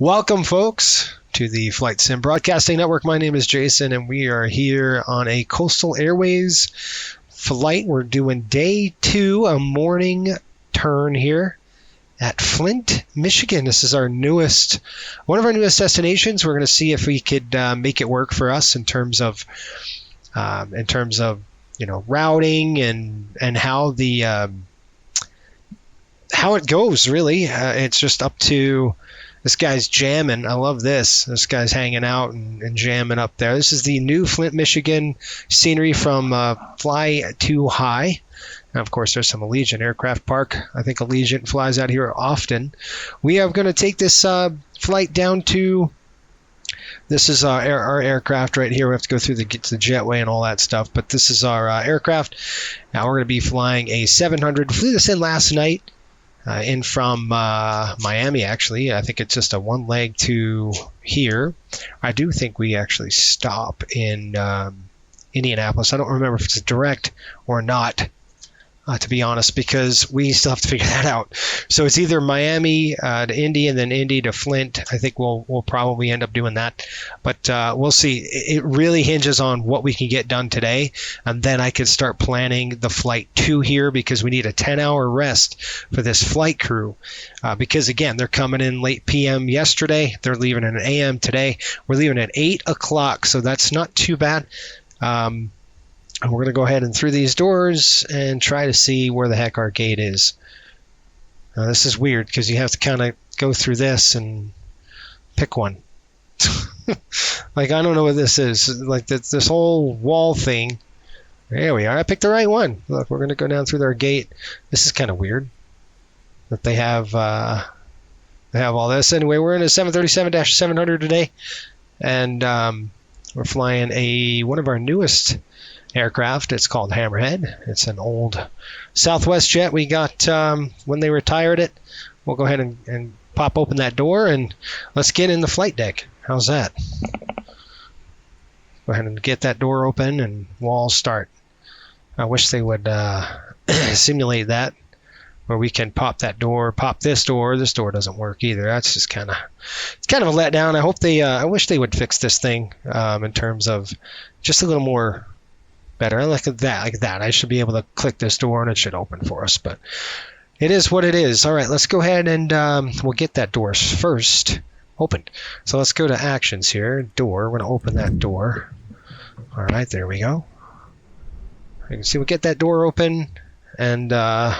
Welcome, folks, to the Flight Sim Broadcasting Network. My name is Jason, and we are here on a Coastal Airways flight. We're doing day 2, a morning turn here at Flint, Michigan. This is our one of our newest destinations. We're going to see if we could make it work for us in terms of routing and how it goes. Really, it's just up to. This guy's jamming. I love this. This guy's hanging out and jamming up there. This is the new Flint, Michigan scenery from Fly Too High. And of course, there's some Allegiant aircraft park. I think Allegiant flies out here often. We are going to take this flight down to. This is our aircraft right here. We have to go through the jetway and all that stuff. But this is our aircraft. Now we're going to be flying a 700. Flew this in last night. In from Miami, actually. I think it's just a one leg to here. I do think we actually stop in Indianapolis. I don't remember if it's direct or not, to be honest, because we still have to figure that out. So it's either Miami to Indy and then Indy to Flint. I think we'll probably end up doing that. But we'll see. It really hinges on what we can get done today. And then I could start planning the flight to here because we need a 10-hour rest for this flight crew. Because, again, they're coming in late p.m. yesterday. They're leaving at a.m. today. We're leaving at 8 o'clock, so that's not too bad. We're going to go ahead and through these doors and try to see where the heck our gate is. Now, this is weird because you have to kind of go through this and pick one. Like, I don't know what this is. Like, this whole wall thing. There we are. I picked the right one. Look, we're going to go down through their gate. This is kind of weird that they have all this. Anyway, we're in a 737-700 today. And we're flying one of our newest aircraft. It's called Hammerhead. It's an old Southwest jet we got when they retired it. We'll go ahead and pop open that door and let's get in the flight deck. How's that? Go ahead and get that door open and we'll all start. I wish they would simulate that where we can pop that door, pop this door. This door doesn't work either. That's just kind of a letdown. I wish they would fix this thing in terms of just a little more better. Like that. I should be able to click this door and it should open for us, but it is what it is. All right, let's go ahead and we'll get that door first opened. So let's go to actions here. Door. We're going to open that door. All right, there we go. You can see we get that door open, and we're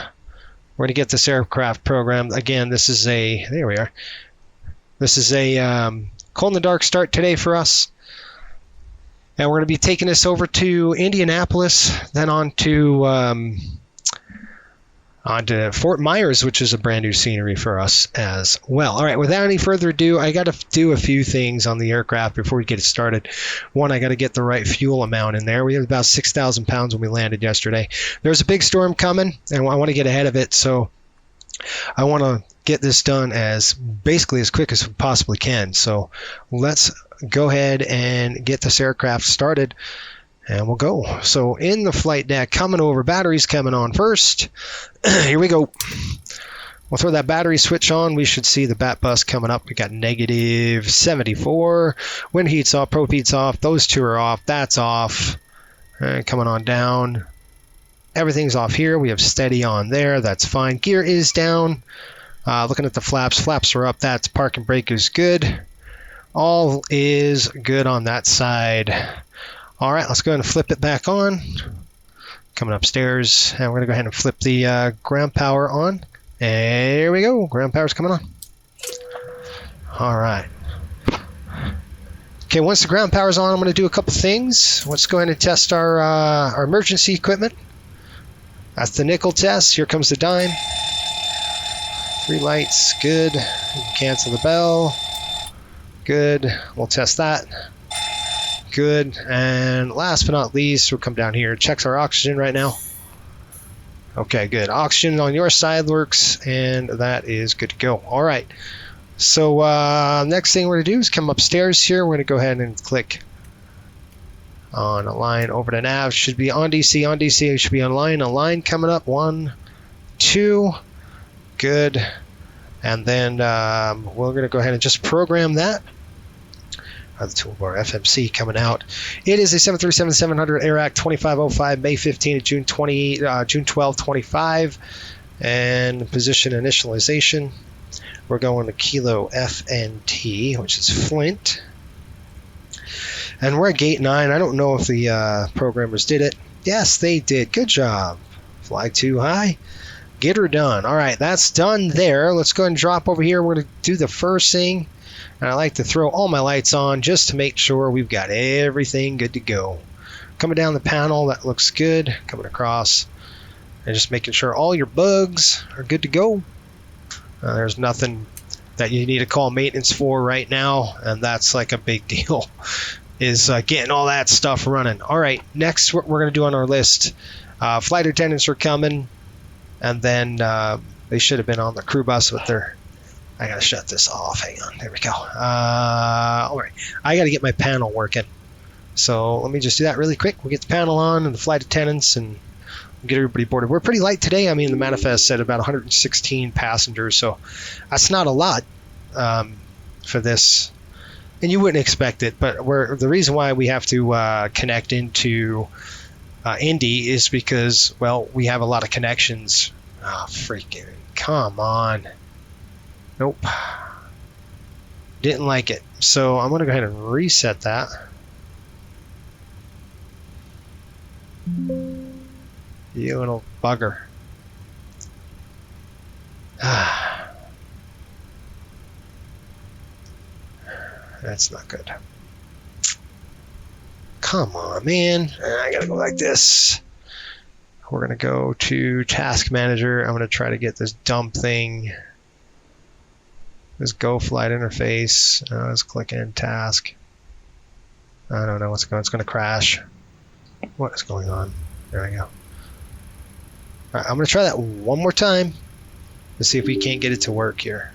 going to get this aircraft programmed. Again, there we are. This is a cold in the dark start today for us. And we're going to be taking this over to Indianapolis, then on to Fort Myers, which is a brand new scenery for us as well. All right, without any further ado, I got to do a few things on the aircraft before we get it started. One, I got to get the right fuel amount in there. We had about 6,000 pounds when we landed yesterday. There's a big storm coming, and I want to get ahead of it, so I want to get this done as quick as we possibly can. So let's go ahead and get this aircraft started and we'll go. So in the flight deck, coming over, batteries coming on first. Here we go. We'll throw that battery switch on. We should see the bat bus coming up. We got negative 74. Wind heat's off, probe heat's off. Those two are off. That's off. And coming on down. Everything's off here. We have steady on there. That's fine. Gear is down. Looking at the flaps. Flaps are up. That's park and brake is good. All is good on that side. All right, let's go ahead and flip it back on. Coming upstairs, and we're going to go ahead and flip the ground power on. There we go. Ground power's coming on. All right. Okay, once the ground power's on, I'm going to do a couple things. Let's go ahead and test our emergency equipment. That's the nickel test. Here comes the dime. 3 lights. Good. Cancel the bell. Good. We'll test that. Good. And last but not least, we'll come down here. Checks our oxygen right now. Okay, good. Oxygen on your side works, and that is good to go. All right. So next thing we're going to do is come upstairs here. We're going to go ahead and click on Align over to nav. Should be on DC. On DC. It should be online. Align coming up. 1, 2. Good. And then we're going to go ahead and just program that. The toolbar FMC coming out. It is a 737-700 AirAct 2505, May 15 to June 12, 25. And position initialization. We're going to Kilo FNT, which is Flint. And we're at gate 9. I don't know if the programmers did it. Yes, they did. Good job. Fly too high. Get her done. All right, that's done there. Let's go ahead and drop over here. We're going to do the first thing. And I like to throw all my lights on just to make sure we've got everything good to go. Coming down the panel, that looks good. Coming across and just making sure all your bugs are good to go. There's nothing that you need to call maintenance for right now, and that's like a big deal, is getting all that stuff running. All right, next what we're going to do on our list, flight attendants are coming, and then they should have been on the crew bus, but they're, I got to shut this off. Hang on, there we go. All right, I got to get my panel working. So let me just do that really quick. We'll get the panel on and the flight attendants and get everybody boarded. We're pretty light today. I mean, the manifest said about 116 passengers, so that's not a lot for this. And you wouldn't expect it, but the reason why we have to connect into Indy is because, well, we have a lot of connections. Oh, freaking, come on. Nope. Didn't like it. So I'm going to go ahead and reset that. You little bugger. That's not good. Come on, man. I gotta go like this. We're gonna go to Task Manager. I'm gonna try to get this dumb thing. This Go Flight Interface. Let's click in Task. I don't know what's going on. It's gonna crash. What is going on? There we go. All right, I'm going to try that one more time to see if we can't get it to work here.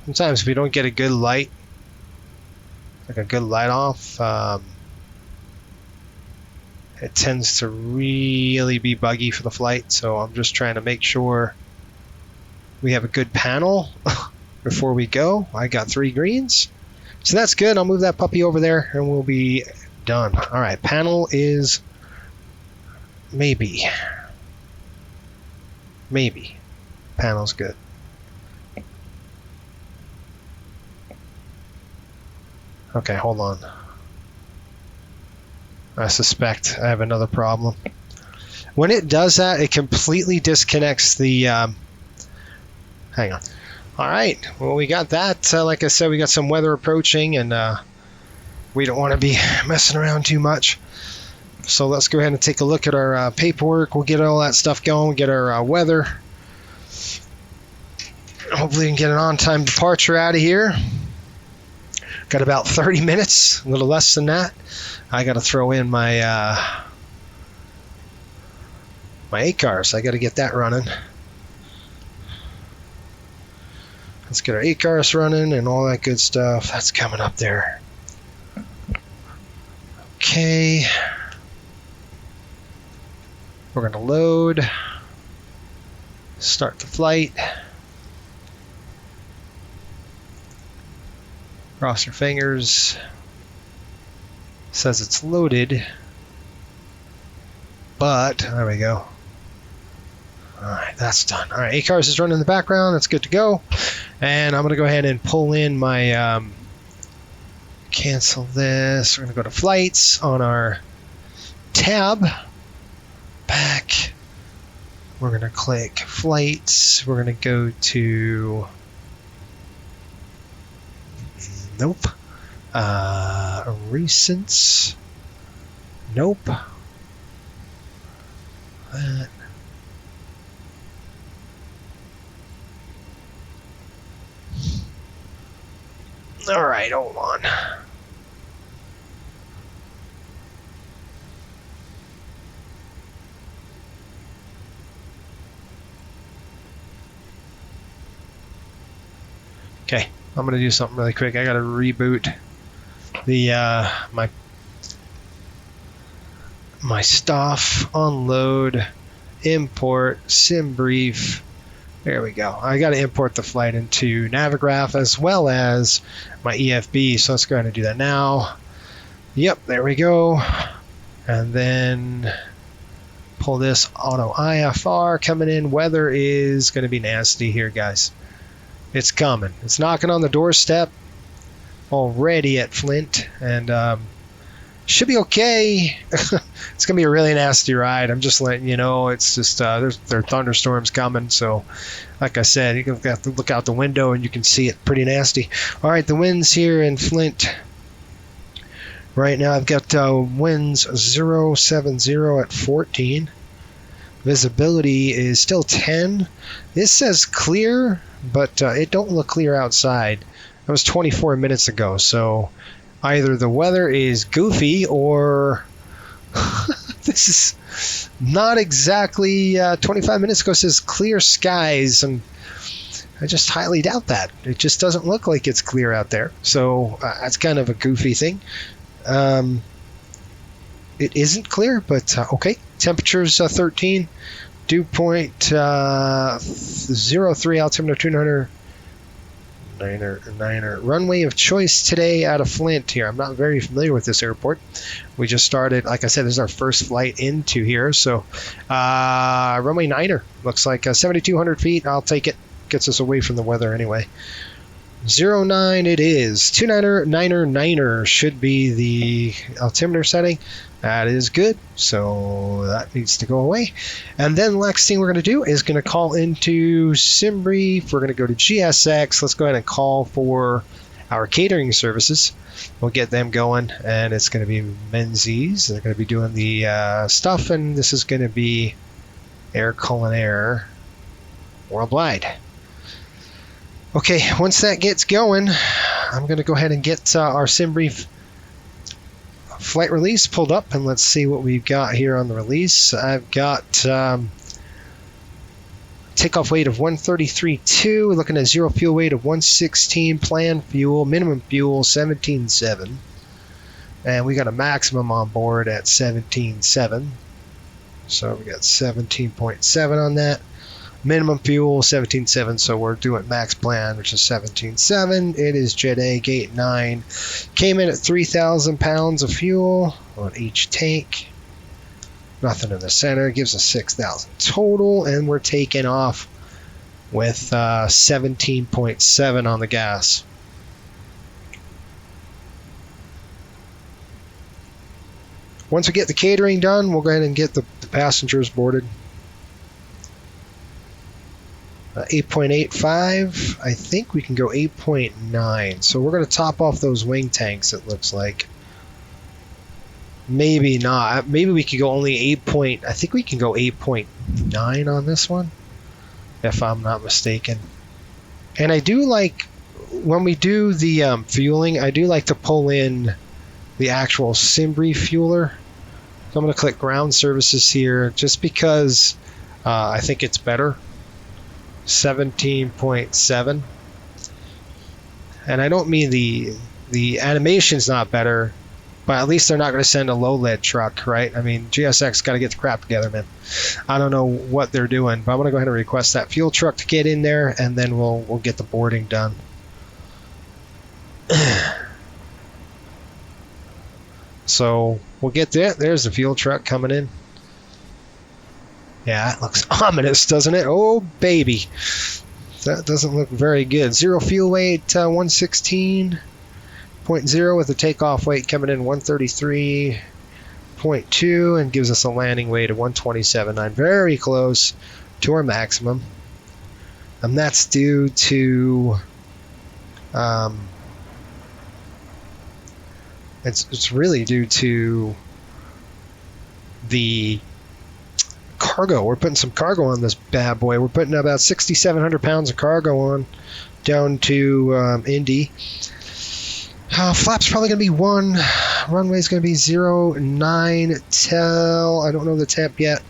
Sometimes if we don't get a good light, like a good light off, it tends to really be buggy for the flight. So I'm just trying to make sure we have a good panel before we go. I got 3 greens. So that's good. I'll move that puppy over there and we'll be done. All right, panel is maybe. Panel's good. Okay, hold on. I suspect I have another problem. When it does that, it completely disconnects the... hang on. All right, well, we got that. Like I said, we got some weather approaching, and we don't want to be messing around too much. So let's go ahead and take a look at our paperwork. We'll get all that stuff going, get our weather. Hopefully we can get an on-time departure out of here. Got about 30 minutes, a little less than that. I got to throw in my my ACARS. I got to get that running. Let's get our ACARS running and all that good stuff. That's coming up there. Okay. We're going to load. Start the flight. Cross your fingers. Says it's loaded. But, there we go. Alright, that's done. Alright, ACARS is running in the background. That's good to go. And I'm going to go ahead and pull in my, cancel this. We're going to go to flights on our tab. Back. We're going to click flights. We're going to go to, nope. Recents. Nope. That. All right, hold on. Okay, I'm gonna do something really quick. I gotta reboot the my my stuff, unload, import, sim brief. There we go. I got to import the flight into Navigraph as well as my EFB. So let's go ahead and do that now. Yep, there we go. And then pull this auto IFR coming in. Weather is going to be nasty here, guys. It's coming. It's knocking on the doorstep already at Flint, and should be okay. It's going to be a really nasty ride. I'm just letting you know. It's just there are thunderstorms coming, so like I said, you have to look out the window and you can see it pretty nasty. All right, the winds here in Flint right now, I've got winds 070 at 14. Visibility is still 10. This says clear, but it don't look clear outside. That was 24 minutes ago, so either the weather is goofy or this is not exactly 25 minutes ago. It says clear skies, and I just highly doubt that. It just doesn't look like it's clear out there, so that's kind of a goofy thing. It isn't clear, but okay. Temperatures 13, dew point 03, altimeter 200. Niner. Runway of choice today out of Flint here. I'm not very familiar with this airport. We just started, like I said, this is our first flight into here. So runway Niner. Looks like 7,200 feet. I'll take it. Gets us away from the weather anyway. 09 it is. 29er should be the altimeter setting. That is good. So that needs to go away. And then the next thing we're going to do is going to call into SimBrief. We're going to go to GSX. Let's go ahead and call for our catering services. We'll get them going, and it's going to be Menzies. They're going to be doing the stuff, and this is going to be Air Culinaire Worldwide. Okay, once that gets going, I'm going to go ahead and get our SimBrief flight release pulled up, and let's see what we've got here on the release. I've got takeoff weight of 133.2, looking at zero fuel weight of 116, planned fuel, minimum fuel 17.7, and we got a maximum on board at 17.7, so we got 17.7 on that. Minimum fuel 17.7, so we're doing max plan, which is 17.7. It is Jet A, Gate 9. Came in at 3,000 pounds of fuel on each tank. Nothing in the center. Gives us 6,000 total, and we're taking off with 17.7 on the gas. Once we get the catering done, we'll go ahead and get the passengers boarded. 8.85. I think we can go 8.9. So we're going to top off those wing tanks, it looks like. Maybe not. Maybe we could go only 8. I think we can go 8.9 on this one, if I'm not mistaken. And I do like, when we do the fueling, I do like to pull in the actual SimBrief fueler. So I'm going to click ground services here, just because I think it's better. 17.7, and I don't mean the animation's not better, but at least they're not going to send a low lead truck, right? I mean, GSX got to get the crap together, man. I don't know what they're doing, but I'm going to go ahead and request that fuel truck to get in there, and then we'll get the boarding done. So we'll get there. There's the fuel truck coming in. Yeah, it looks ominous, doesn't it? Oh, baby. That doesn't look very good. Zero fuel weight, 116.0 with the takeoff weight coming in 133.2 and gives us a landing weight of 127.9. Very close to our maximum. And that's due to... It's really due to the cargo. We're putting some cargo on this bad boy. We're putting about 6,700 pounds of cargo on down to Indy. Flap's probably going to be 1. Runway's going to be 09 till, I don't know the temp yet.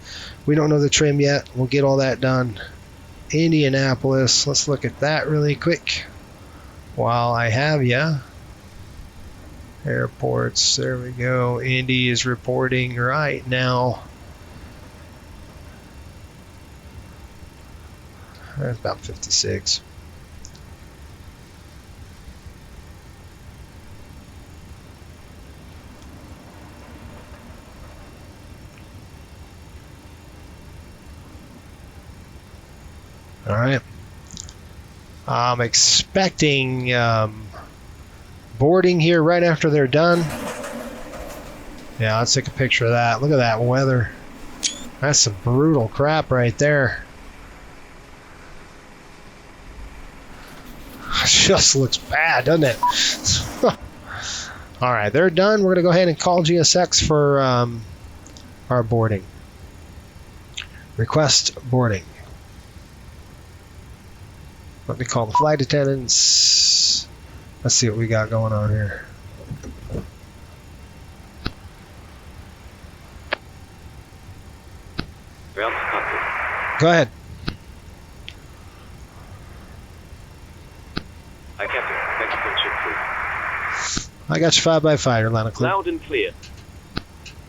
We don't know the trim yet. We'll get all that done. Indianapolis. Let's look at that really quick while I have ya. Airports, there we go. Indy is reporting right now. That's about 56. All right. I'm expecting boarding here right after they're done. Yeah, let's take a picture of that. Look at that weather. That's some brutal crap right there. It just looks bad, doesn't it? All right, they're done. We're going to go ahead and call GSX for our boarding. Request boarding. Let me call the flight attendants. Let's see what we got going on here. Go ahead. Hi, Captain. Thank you for the check, please. I got you 5x5, Atlanta Club. Loud and clear.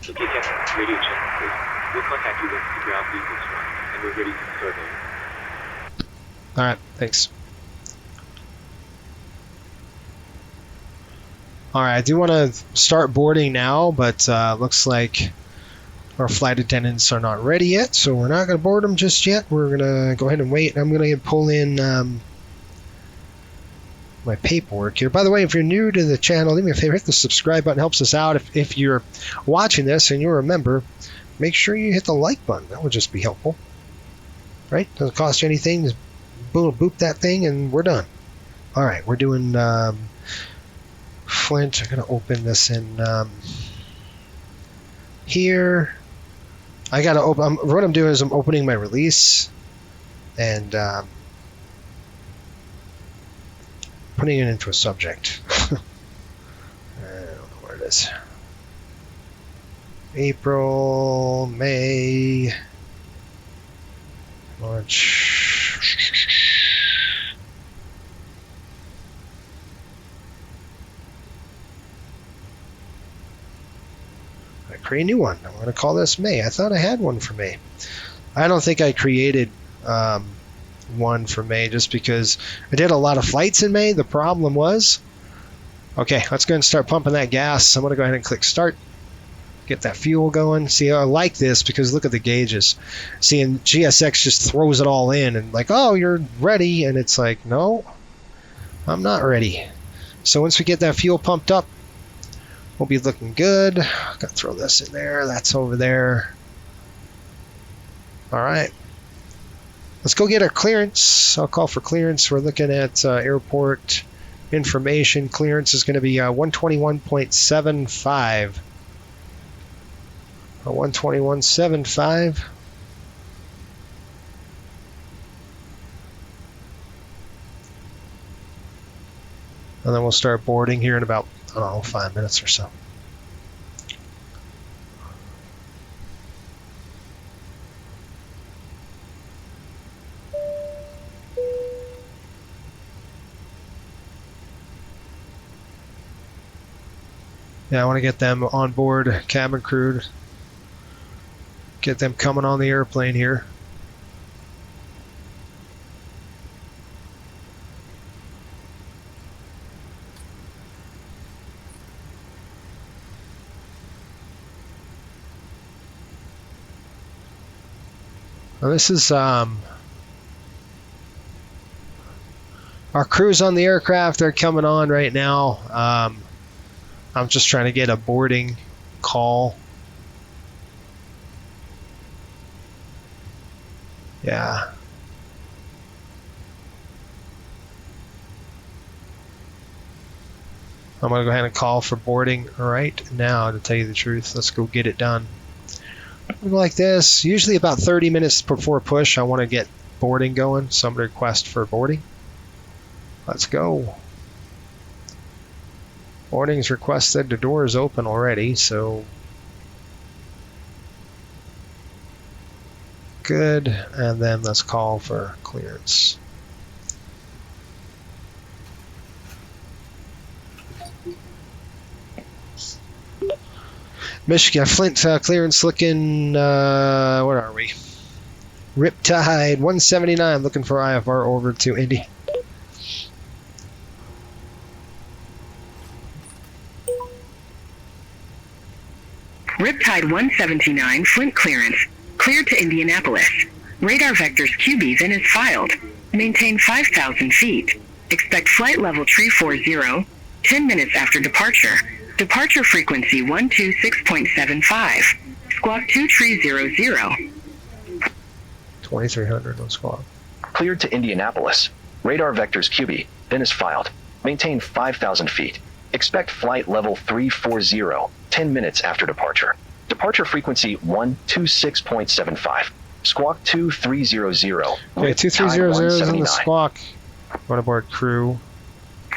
Okay, Captain. Radio check, please. We'll contact you once the ground vehicle's flying, and we're ready for survey. All right, thanks. All right, I do want to start boarding now, but looks like our flight attendants are not ready yet, so we're not going to board them just yet. We're going to go ahead and wait. I'm going to pull in my paperwork here. By the way, if you're new to the channel, do me a favor, hit the subscribe button. It helps us out. If you're watching this and you're a member, make sure you hit the like button. That would just be helpful. Right? Doesn't cost you anything. Just boop that thing and we're done. All right, we're doing Flint. I'm going to open this in here. I got to open. What I'm doing is I'm opening my release and putting it into a subject. I don't know where it is. April, May, March. I create a new one. I'm going to call this May. I thought I had one for May. I don't think I created one for May just because I did a lot of flights in May. The problem was, okay, let's go ahead and start pumping that gas. I'm going to go ahead and click start. Get that fuel going. See, I like this because look at the gauges. See, and GSX just throws it all in and like, oh, you're ready. And it's like, no, I'm not ready. So once we get that fuel pumped up, we'll be looking good. Got to throw this in there. That's over there. All right. Let's go get our clearance. I'll call for clearance. We're looking at airport information. Clearance is going to be 121.75. 121.75. And then we'll start boarding here in about, I don't know, 5 minutes or so. Yeah, I want to get them on board, cabin crew. Get them coming on the airplane here. Now this is our crews on the aircraft. They're coming on right now. I'm just trying to get a boarding call. Yeah. I'm going to go ahead and call for boarding right now, to tell you the truth. Let's go get it done. Like this, usually about 30 minutes before push, I want to get boarding going. Some request for boarding. Let's go. Boarding's requested. The door is open already, so good. And then let's call for clearance. Michigan, Flint clearance looking, what are we? Riptide 179, looking for IFR over to Indy. Riptide 179, Flint clearance. Cleared to Indianapolis. Radar vectors QB then is filed. Maintain 5,000 feet. Expect flight level 340, 10 minutes after departure. Departure frequency 126.75. Squawk 2300. 2300 on squawk. Cleared to Indianapolis. Radar vectors QB, then is filed. Maintain 5,000 feet. Expect flight level 340, 10 minutes after departure. Departure frequency 126.75. Squawk 2300. Okay, 2300 is on the squawk. On aboard crew.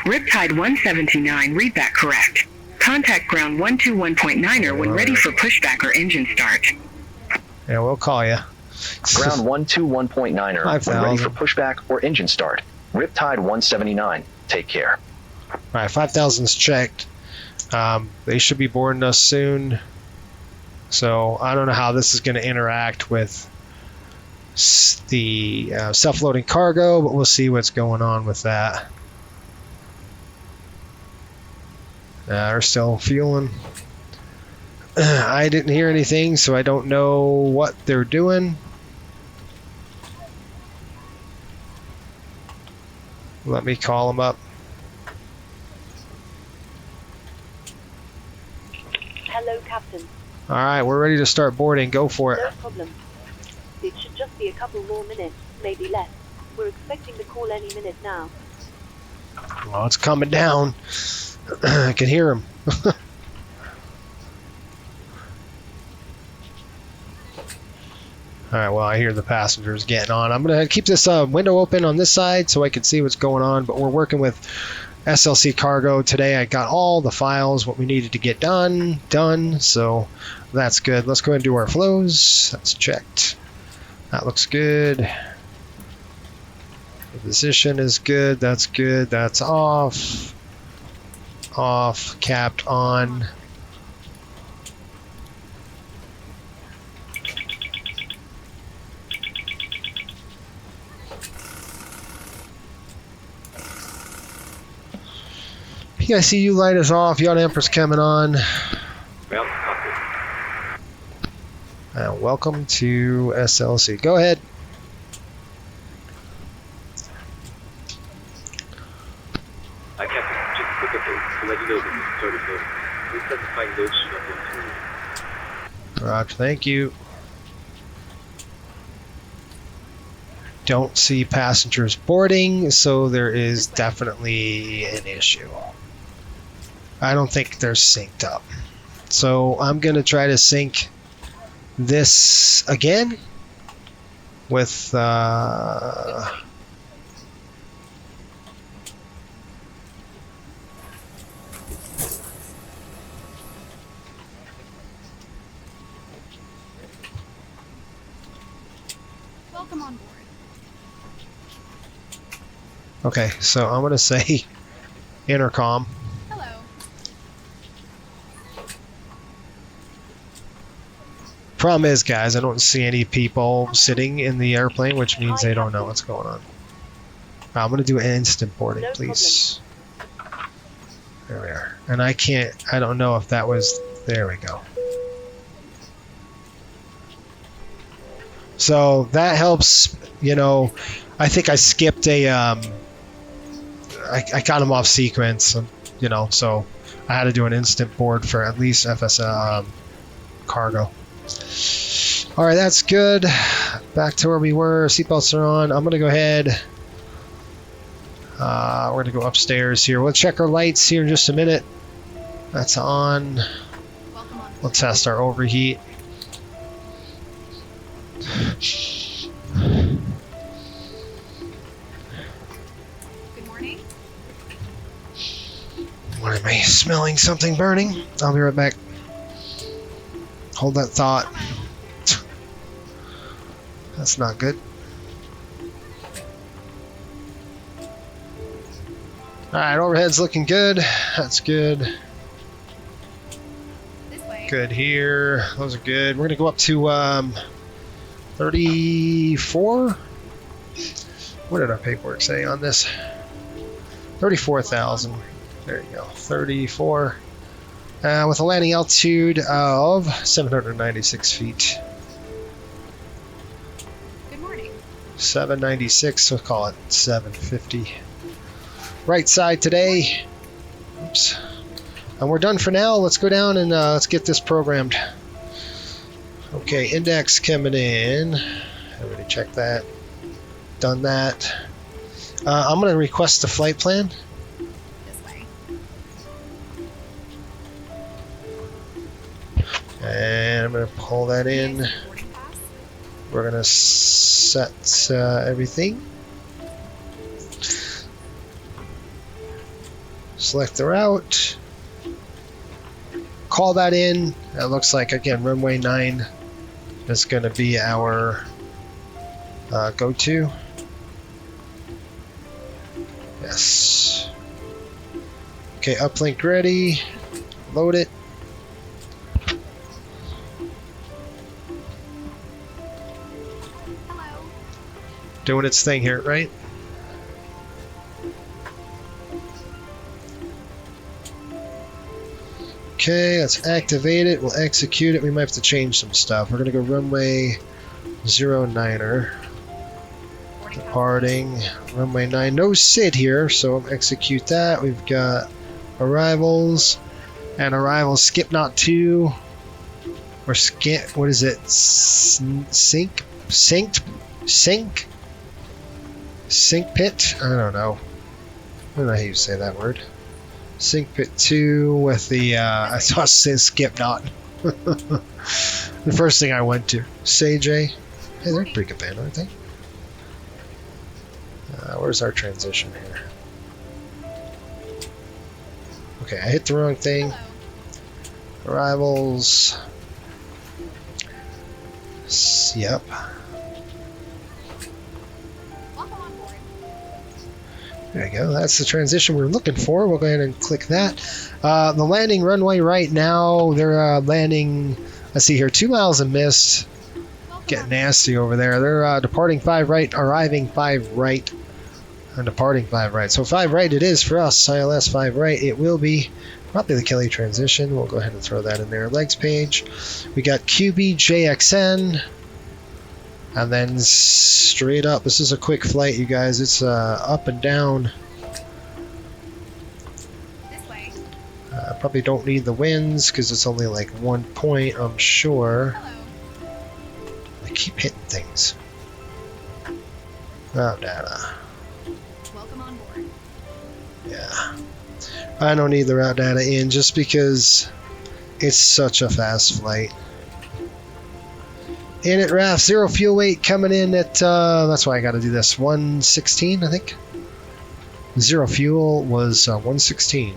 Riptide 179, read that correct. Contact ground 121.9er when ready for pushback or engine start. Yeah, we'll call you. Ground 121.9er when ready for pushback or engine start. Riptide 179, take care. Alright, 5,000's checked. They should be boarding us soon. So I don't know how this is going to interact with the self-loading cargo, but we'll see what's going on with that. They're still fueling. I didn't hear anything, so I don't know what they're doing. Let me call them up. Hello, Captain. All right, we're ready to start boarding. Go for it. No problem. It should just be a couple more minutes, maybe less. We're expecting the call any minute now. Well, it's coming down. I can hear him. All right, well, I hear the passengers getting on. I'm going to keep this window open on this side so I can see what's going on, but we're working with SLC Cargo today. I got all the files, what we needed to get done, so that's good. Let's go ahead and do our flows. That's checked. That looks good. The position is good. That's good. That's off. Off. Capped on. PICU light is off. Yacht Empress coming on. Well, copy. Welcome to SLC. Go ahead. Captain, just quick update to let you know this is started loading. Please specify load sheet on the Roger, thank you. Don't see passengers boarding, so there is definitely an issue. I don't think they're synced up. So I'm going to try to sync this again with Welcome on board. okay, so I'm going to say intercom. Hello. Problem is, guys, I don't see any people sitting in the airplane, which means they don't know what's going on. I'm going to do instant boarding, No please. There we are. And I don't know if that was, there we go. So that helps, you know. I think I skipped a, I got them off sequence, you know, so I had to do an instant board for at least FS cargo. All right, that's good. Back to where we were. Seatbelts are on. I'm going to go ahead. We're going to go upstairs here. We'll check our lights here in just a minute. That's on. Welcome on. We'll test our overheat. Good morning. What am I smelling? Something burning? I'll be right back. Hold that thought. That's not good. Alright, overhead's looking good. That's good. This way. Good here. Those are good. We're going to go up to 34. What did our paperwork say on this? 34,000. There you go. 34. With a landing altitude of 796 feet. Good morning. 796, we'll call it 750. Right side today. Oops. And we're done for now. Let's go down and let's get this programmed. Okay, index coming in. I already checked that. Done that. I'm going to request a flight plan. This way. And I'm going to pull that in. Boarding pass. We're going to set everything. Select the route. Call that in. It looks like, again, runway 9 is going to be our go-to. Yes. Okay, uplink ready. Load it. Hello. Doing its thing here, right? Okay, let's activate it. We'll execute it. We might have to change some stuff. We're going to go runway 09er. Boarding pass. Departing runway 9. No SID here, so I'll execute that. We've got arrivals and arrivals skip not 2 or skip. What is it? Sink pit? I don't know. I don't know how you say that word. Sink pit 2 with the I saw it says skip not. The first thing I went to. Say J. Hey, they're a pretty good band, aren't they? Where's our transition here? Okay, I hit the wrong thing. Hello. Arrivals. Yep. Welcome on board. There you go. That's the transition we're looking for. We'll go ahead and click that. The landing runway right now, they're landing, let's see here, 2 miles of mist. Welcome Getting on nasty over there. They're departing 5 right, arriving 5 right, and departing 5 right. So 5 right it is for us. ILS 5 right. It will be probably the Kelly transition. We'll go ahead and throw that in there. Legs page. We got QBJXN. And then straight up. This is a quick flight, you guys. It's up and down. this way. Probably don't need the winds because it's only like 1 point, I'm sure. Hello. I keep hitting things. Oh, data. Welcome on board. Yeah. I don't need the route data in just because it's such a fast flight. In at RAF, 0 fuel weight coming in at, that's why I got to do this, 116, I think. 0 fuel was 116.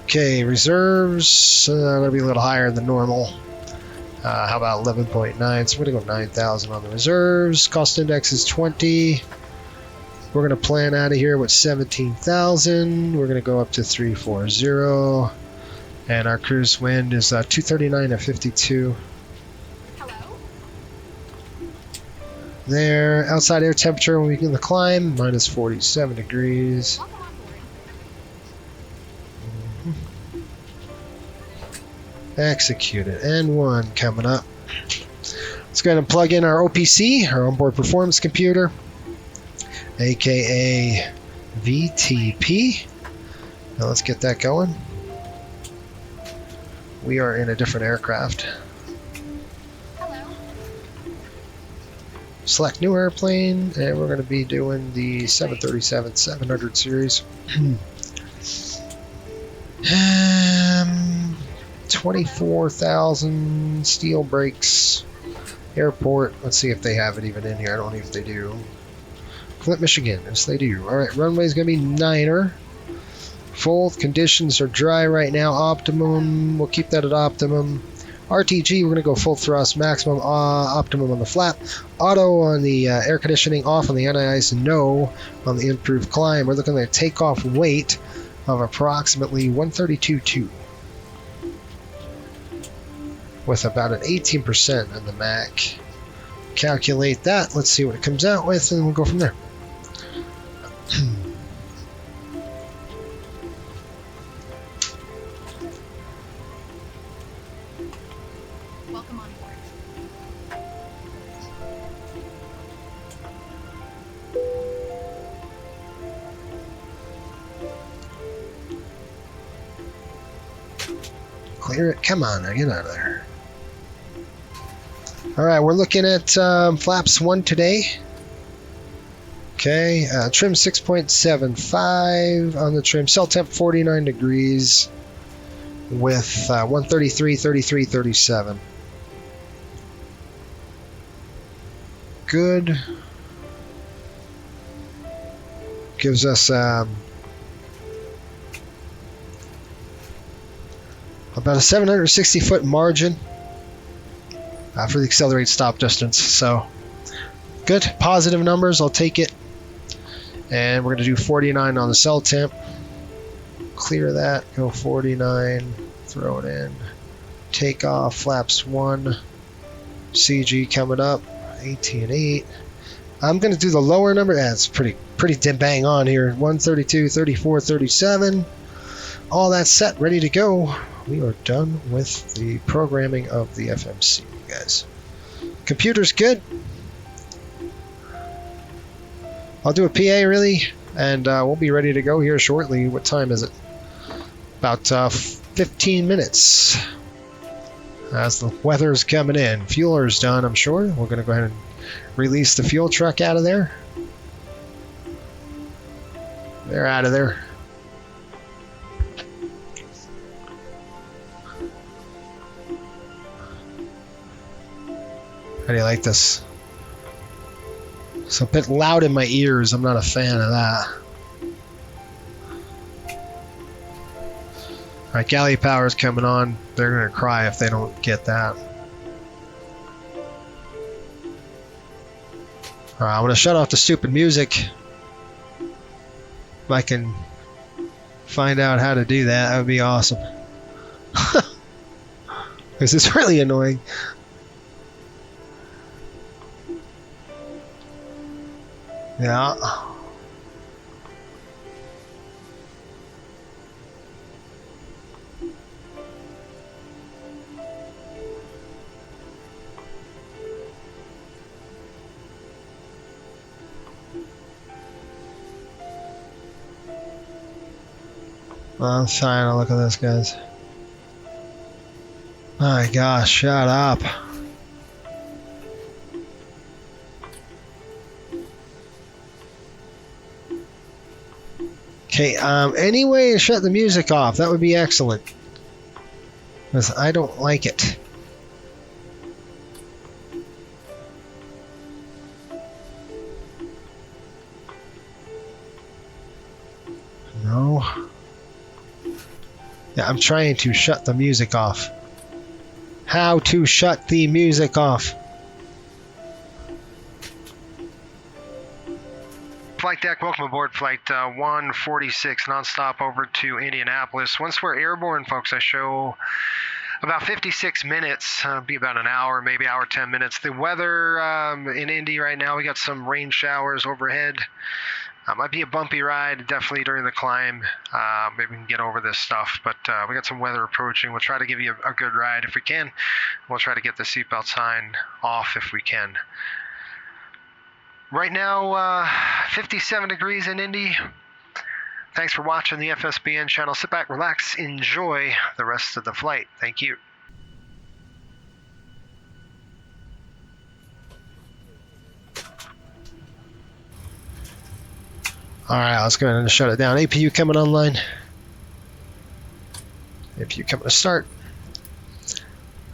Okay, reserves, going to be a little higher than normal. How about 11.9? So we're going to go 9,000 on the reserves. Cost index is 20. We're going to plan out of here with 17,000. We're going to go up to 340. And our cruise wind is 239 at 52. Hello. There. Outside air temperature when we begin the climb, minus 47 degrees. Welcome on board. Execute it. N1 coming up. Let's go ahead and plug in our OPC, our onboard performance computer, aka VTP. Now let's get that going. We are in a different aircraft. Hello. Select new airplane, and we're going to be doing the 737-700 series. 24,000 steel brakes. Airport. Let's see if they have it even in here. I don't know if they do. Flint, Michigan. Yes, they do. All right, runway's going to be 9er. Full conditions are dry right now. Optimum. We'll keep that at optimum. RTG, we're going to go full thrust, maximum optimum on the flap. Auto on the air conditioning, off on the anti-ice, no on the improved climb. We're looking at takeoff weight of approximately 132.2 with about an 18% in the Mac. Calculate that. Let's see what it comes out with, and we'll go from there. Welcome on board. Clear it. Come on, now get out of there. All right, we're looking at flaps 1 today. Okay, trim 6.75 on the trim. Cell temp 49 degrees with 133, 33, 37. Good. Gives us about a 760-foot margin for the accelerated stop distance. So good, positive numbers. I'll take it. And we're going to do 49 on the cell temp. Clear that. Go 49. Throw it in. Take off. Flaps 1. CG coming up. 18.8. I'm going to do the lower number. It's pretty bang on here. 132, 34, 37. All that's set, ready to go. We are done with the programming of the FMC, guys. Computer's good. I'll do a PA really, and we'll be ready to go here shortly. What time is it? About 15 minutes. As the weather's coming in. Fueler's done, I'm sure. We're going to go ahead and release the fuel truck out of there. They're out of there. How do you like this? It's a bit loud in my ears. I'm not a fan of that. Alright, galley power's coming on. They're going to cry if they don't get that. Alright, I'm going to shut off the stupid music. If I can find out how to do that, that would be awesome. This is really annoying. Yeah. I'm trying to look at this, guys. My gosh, shut up. Okay, any way to shut the music off, that would be excellent. Because I don't like it. No. Yeah, I'm trying to shut the music off. How to shut the music off. Flight deck, welcome aboard Flight 146 nonstop over to Indianapolis. Once we're airborne, folks, I show about 56 minutes, be about an hour, maybe hour 10 minutes. The weather in Indy right now, we got some rain showers overhead. Might be a bumpy ride, definitely during the climb. Maybe we can get over this stuff, but we got some weather approaching. We'll try to give you a good ride if we can. We'll try to get the seatbelt sign off if we can. Right now, 57 degrees in Indy. Thanks for watching the FSBN channel. Sit back, relax, enjoy the rest of the flight. Thank you. All right, let's go ahead and shut it down. APU coming online. APU coming to start.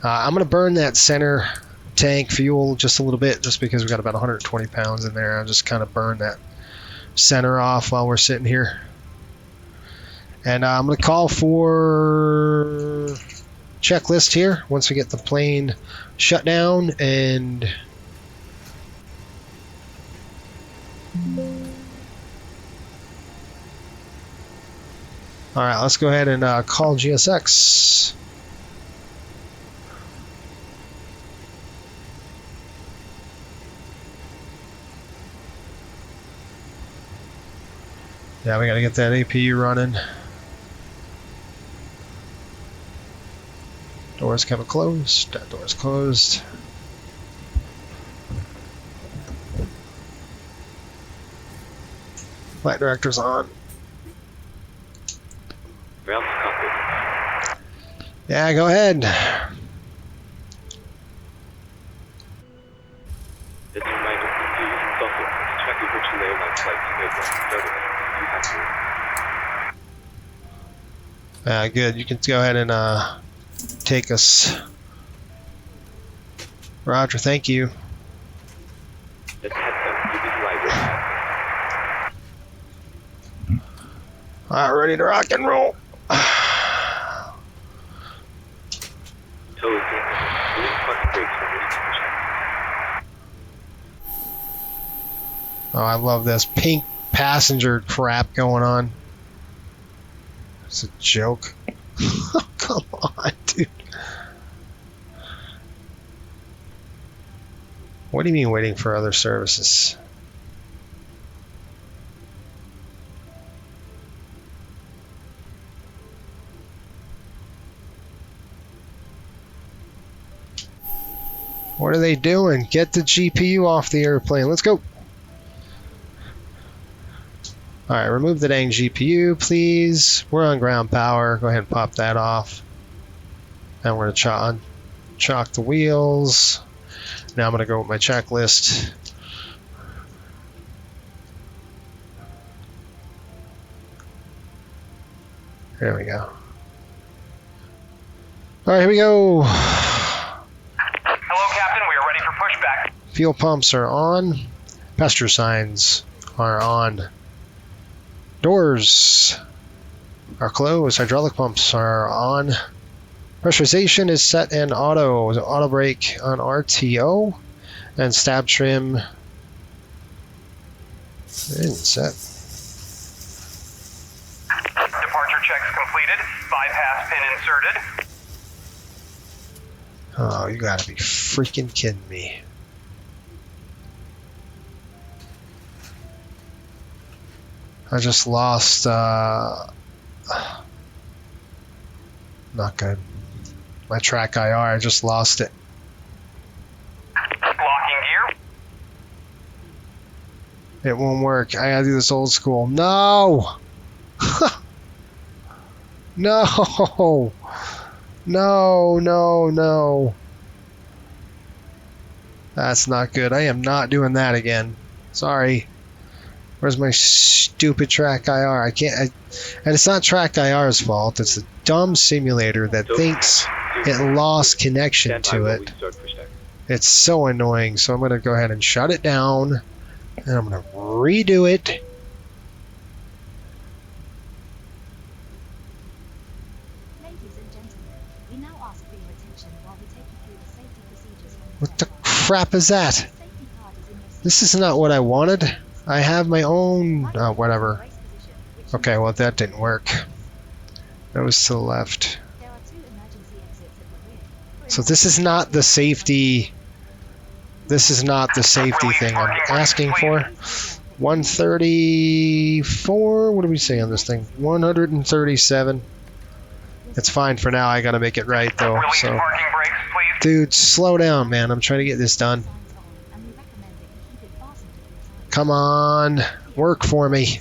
I'm going to burn that center tank fuel just a little bit, just because we've got about 120 pounds in there. I'll just kind of burn that center off while we're sitting here. And I'm going to call for checklist here once we get the plane shut down and All right, let's go ahead and call GSX. Yeah, we got to get that APU running. Doors coming closed. That door's closed. Flight director's on. Ground cockpit. Yeah, go ahead. Let's remind you to use software to track your virtual airline flight to aircraft service. You have to. Good. You can go ahead and take us. Roger, thank you. Let's head down to this library. All right, ready to rock and roll. Tow is in. Release parking brakes when ready to push out. Oh, I love this pink passenger crap going on. It's a joke. Come on, dude. What do you mean waiting for other services? What are they doing? Get the GPU off the airplane. Let's go. All right, remove the dang GPU, please. We're on ground power. Go ahead and pop that off. And we're going to chalk the wheels. Now I'm going to go with my checklist. There we go. All right, here we go. Hello, Captain. We are ready for pushback. Fuel pumps are on. Passenger signs are on. Doors are closed. Hydraulic pumps are on. Pressurization is set in auto. Auto brake on RTO. And stab trim isn't set. Departure checks completed. Bypass pin inserted. Oh, you gotta be freaking kidding me. I just lost, not good. My track IR, I just lost it. Locking gear. It won't work. I gotta do this old school. No! No! No, no, no. That's not good. I am not doing that again. Sorry. Where's my stupid track IR? I can't. And it's not track IR's fault. It's the dumb simulator that thinks it lost connection to it. It's so annoying. So I'm going to go ahead and shut it down. And I'm going to redo it. What the crap is that? This is not what I wanted. I have my own, whatever. Okay, well that didn't work. That was to the left. So this is not the safety. This is not the safety thing I'm asking for. 134. What do we say on this thing? 137. It's fine for now. I gotta make it right though. So, dude, slow down, man. I'm trying to get this done. Come on, work for me. Release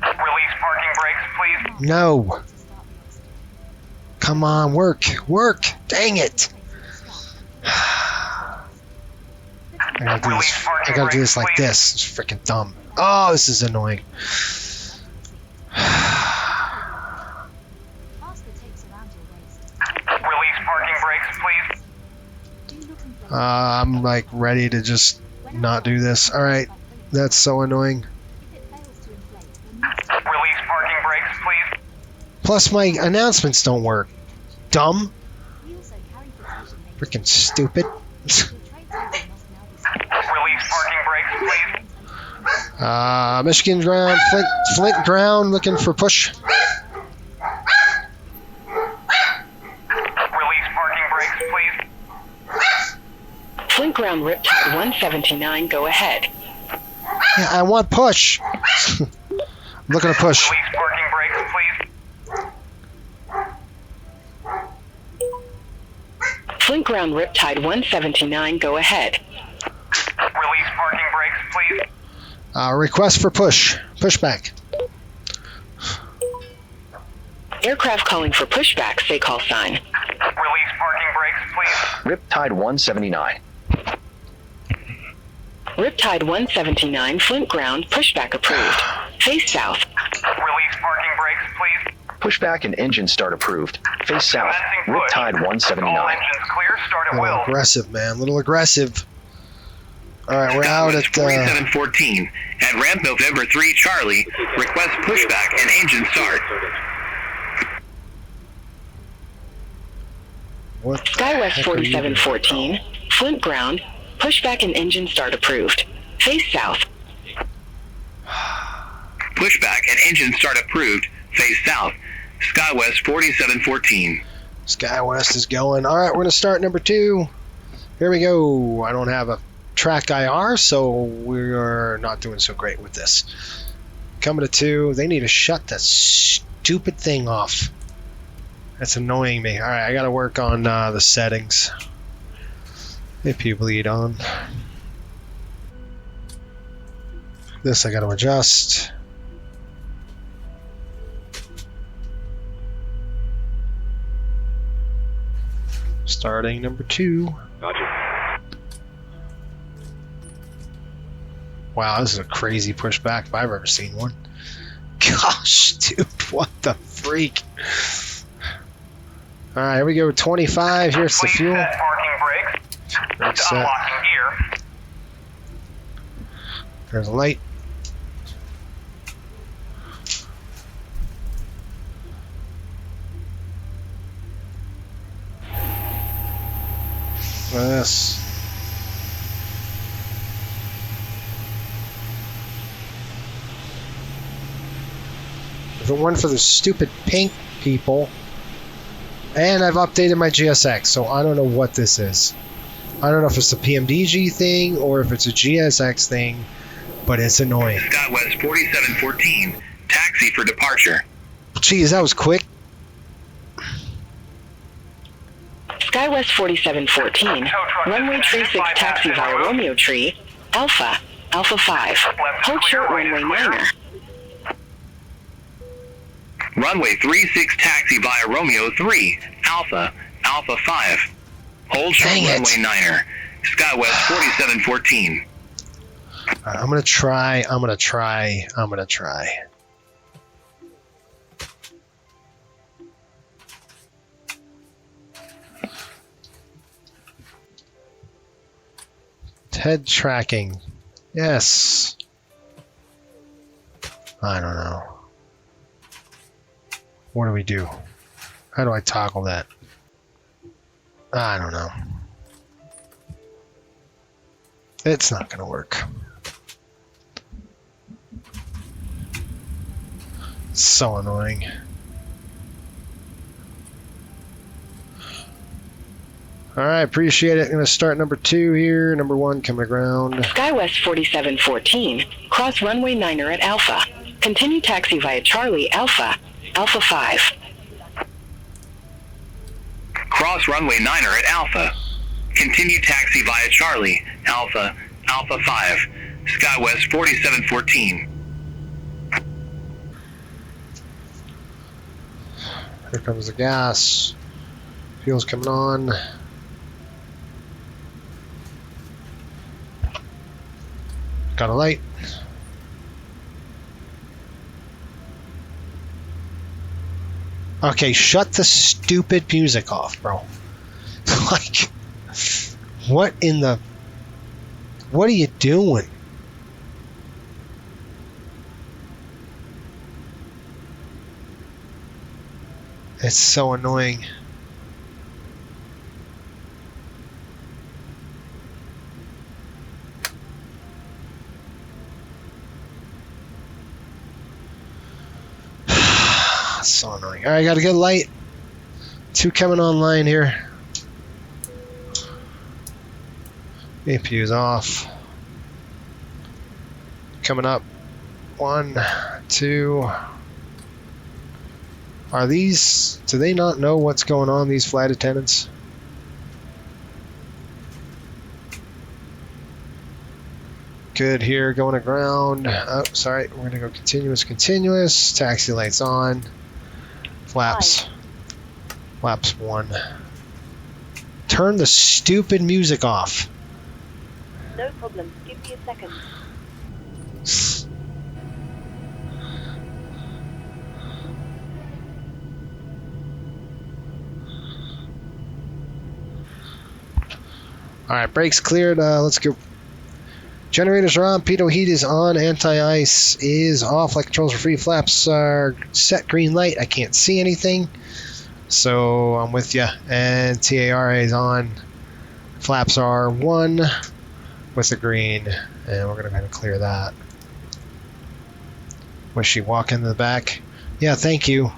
parking brakes, please. No. Come on, work, work. Dang it. I gotta do this like this. It's freaking dumb. Oh, this is annoying. Release parking brakes, please. I'm like ready to just not do this. All right, that's so annoying. Release parking brakes, please. Plus my announcements don't work. Dumb. Freaking stupid. Release parking brakes, please. Michigan ground, Flint ground, looking for push. Flint ground Riptide 179, go ahead. Yeah, I want push. I'm looking to push. Release parking brakes, please. Flint ground Riptide 179, go ahead. Release parking brakes, please. Request for push. Pushback. Aircraft calling for pushback, say call sign. Release parking brakes, please. Riptide 179. Riptide 179, Flint ground, pushback approved. Face south. Release parking brakes, please. Pushback and engine start approved. Face south. Commencing push. Riptide All 179. engines clear, start A at little will. aggressive, man. A little aggressive. All right, we're out at 4714 at ramp November 3 Charlie. Request pushback and engine start. what? the SkyWest heck are you doing? 4714, Flint ground, pushback and engine start approved. Face south. Pushback and engine start approved. Face south. SkyWest 4714. SkyWest is going. All right, we're gonna start number 2. Here we go. I don't have a track IR, so we're not doing so great with this. Coming to 2. They need to shut that stupid thing off. That's annoying me. All right, I got to work on the settings. If you bleed on. This I got to adjust. Starting number 2. Roger. Wow, this is a crazy pushback if I've ever seen one. Gosh, dude, what the freak? All right, here we go. 25. Here's the Please fuel. set parking brakes. Brake set. Unlocking gear. There's a light. Look at this. If it weren't for the stupid pink people, and I've updated my GSX, so I don't know what this is. I don't know if it's a PMDG thing or if it's a GSX thing, but it's annoying. SkyWest 4714. Taxi for departure. Geez, that was quick. SkyWest 4714, runway 36 taxi via Romeo Tree, Alpha, Alpha 5. Hold short runway 9er. Runway 36 taxi via Romeo 3. Alpha, Alpha 5. Hold short Dang it. runway 9er. SkyWest 4714. All right, I'm gonna try. Head tracking. Yes. I don't know. What do we do? How do I toggle that? I don't know. It's not gonna work. It's so annoying. Alright, appreciate it. I'm gonna start number 2 here. Number 1 coming to ground. SkyWest 4714, cross runway 9er at Alpha. Continue taxi via Charlie, Alpha, Alpha 5. Cross runway 9er at Alpha. Continue taxi via Charlie, Alpha, Alpha 5. SkyWest 4714. Here comes the gas. Fuel's coming on. Got a light. Okay, shut the stupid music off, bro. Like, what in the... What are you doing? It's so annoying. So annoying. Alright, gotta get light. 2 coming online here. APU's off. Coming up. 1, 2. Are these... Do they not know what's going on, these flight attendants? Good here, going to ground. Oh, sorry. We're going to go continuous, continuous. Taxi lights on. Flaps. Flaps 1. Turn the stupid music off. No problem. Give me a second. Alright, brakes cleared. Let's go. Generators are on. Pitot heat is on. Anti-ice is off. Flight controls are free. Flaps are set. Green light. I can't see anything. So I'm with you. And TARA is on. Flaps are 1 with the green. And we're going to kind of clear that. Was she walking in the back? Yeah, thank you.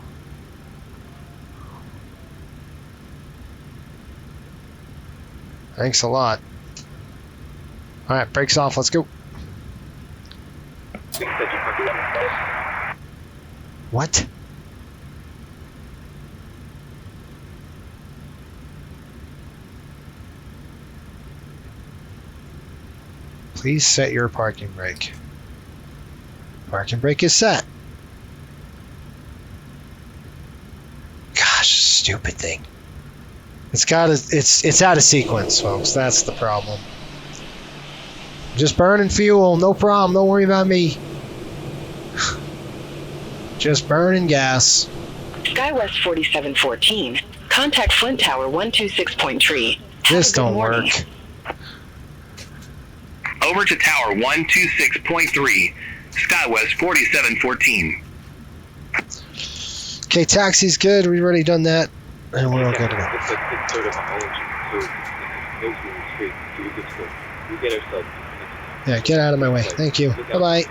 Thanks a lot. Alright, brakes off. Let's go. What? Please set your parking brake. Parking brake is set. Gosh, stupid thing. It's out of sequence, folks. That's the problem. Just burning fuel, no problem. Don't worry about me. Just burning gas. SkyWest 4714. Contact Flint Tower 126.3. This don't work. Over to Tower 126.3, SkyWest 4714. Okay, taxi's good. We've already done that. And we're all good to go. Looks like it's sort of behind you, so it's moving straight, so we're good to go. We'll get ourselves. Yeah, get out of my way. Thank you. Bye-bye.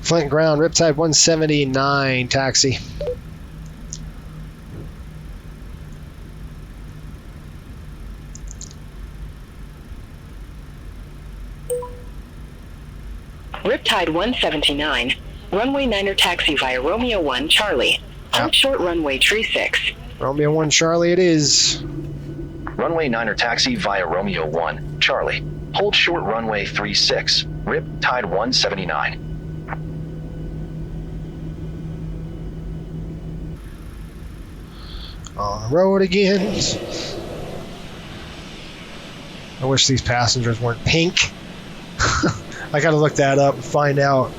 Flint ground, Riptide 179, taxi. Riptide 179. Runway 9er taxi via Romeo 1 Charlie. Hold Yep. short runway 36. Romeo 1 Charlie it is. Runway 9er taxi via Romeo 1 Charlie. Hold short runway 36. Riptide 179. On the road again. I wish these passengers weren't pink. I gotta look that up and find out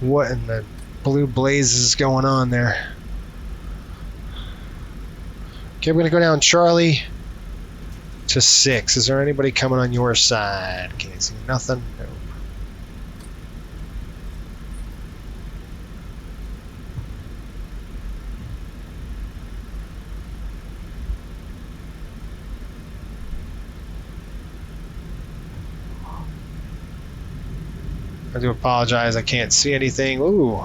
what in the blue blazes is going on there. Okay, we're gonna go down Charlie to 6. Is there anybody coming on your side? Can't see nothing. No. I do apologize, I can't see anything. Ooh.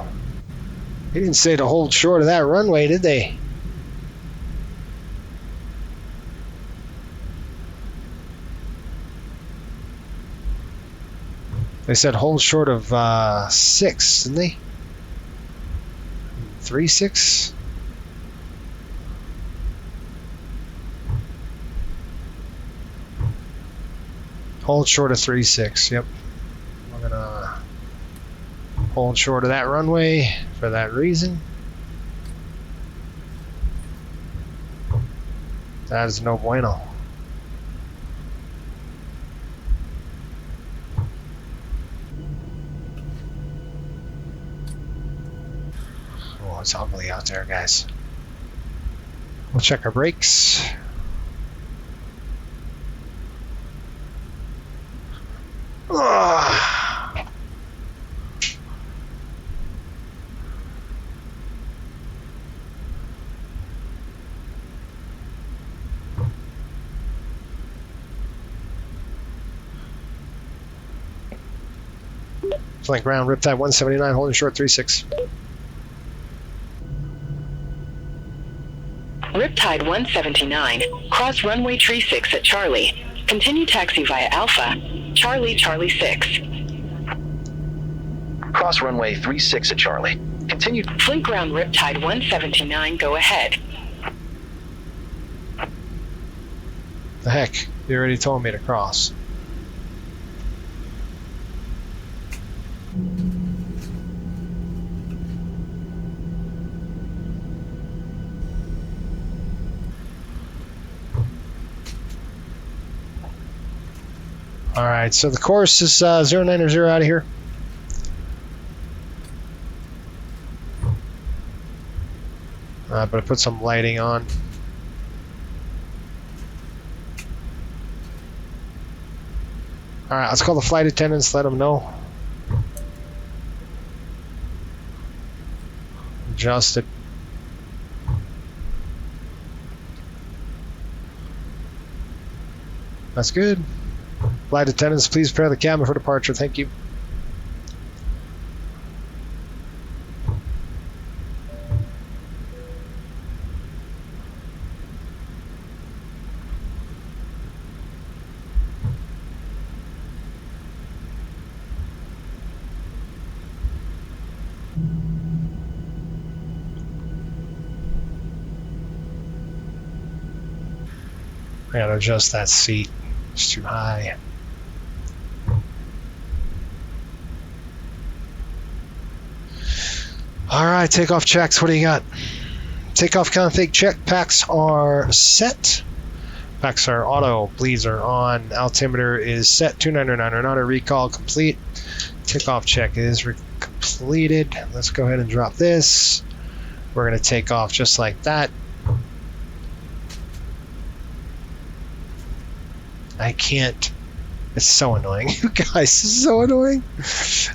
They didn't say to hold short of that runway, did they? They said hold short of 6, didn't they? 3-6? Hold short of 3-6, yep. We're gonna hold short of that runway for that reason. That is no bueno. Oh, it's ugly out there, guys. We'll check our brakes. Ugh. Flank ground, Riptide 179, holding short 36. Riptide 179, cross runway 36 at Charlie. Continue taxi via Alpha, Charlie 6. Cross runway 36 at Charlie. Continue. Flint ground Riptide 179, go ahead. The heck? You already told me to cross. Alright, so the course is 090 out of here. But I put some lighting on. Alright, let's call the flight attendants, let them know. Adjust it. That's good. Flight attendants, please prepare the cabin for departure. Thank you. I gotta adjust that seat. It's too high. Alright, takeoff checks. What do you got? Takeoff config check. Packs are set. Packs are auto. Bleeds are on. Altimeter is set. 299 auto. Recall complete. Takeoff check is completed. Let's go ahead and drop this. We're going to take off just like that. I can't. It's so annoying. You guys, this is so annoying.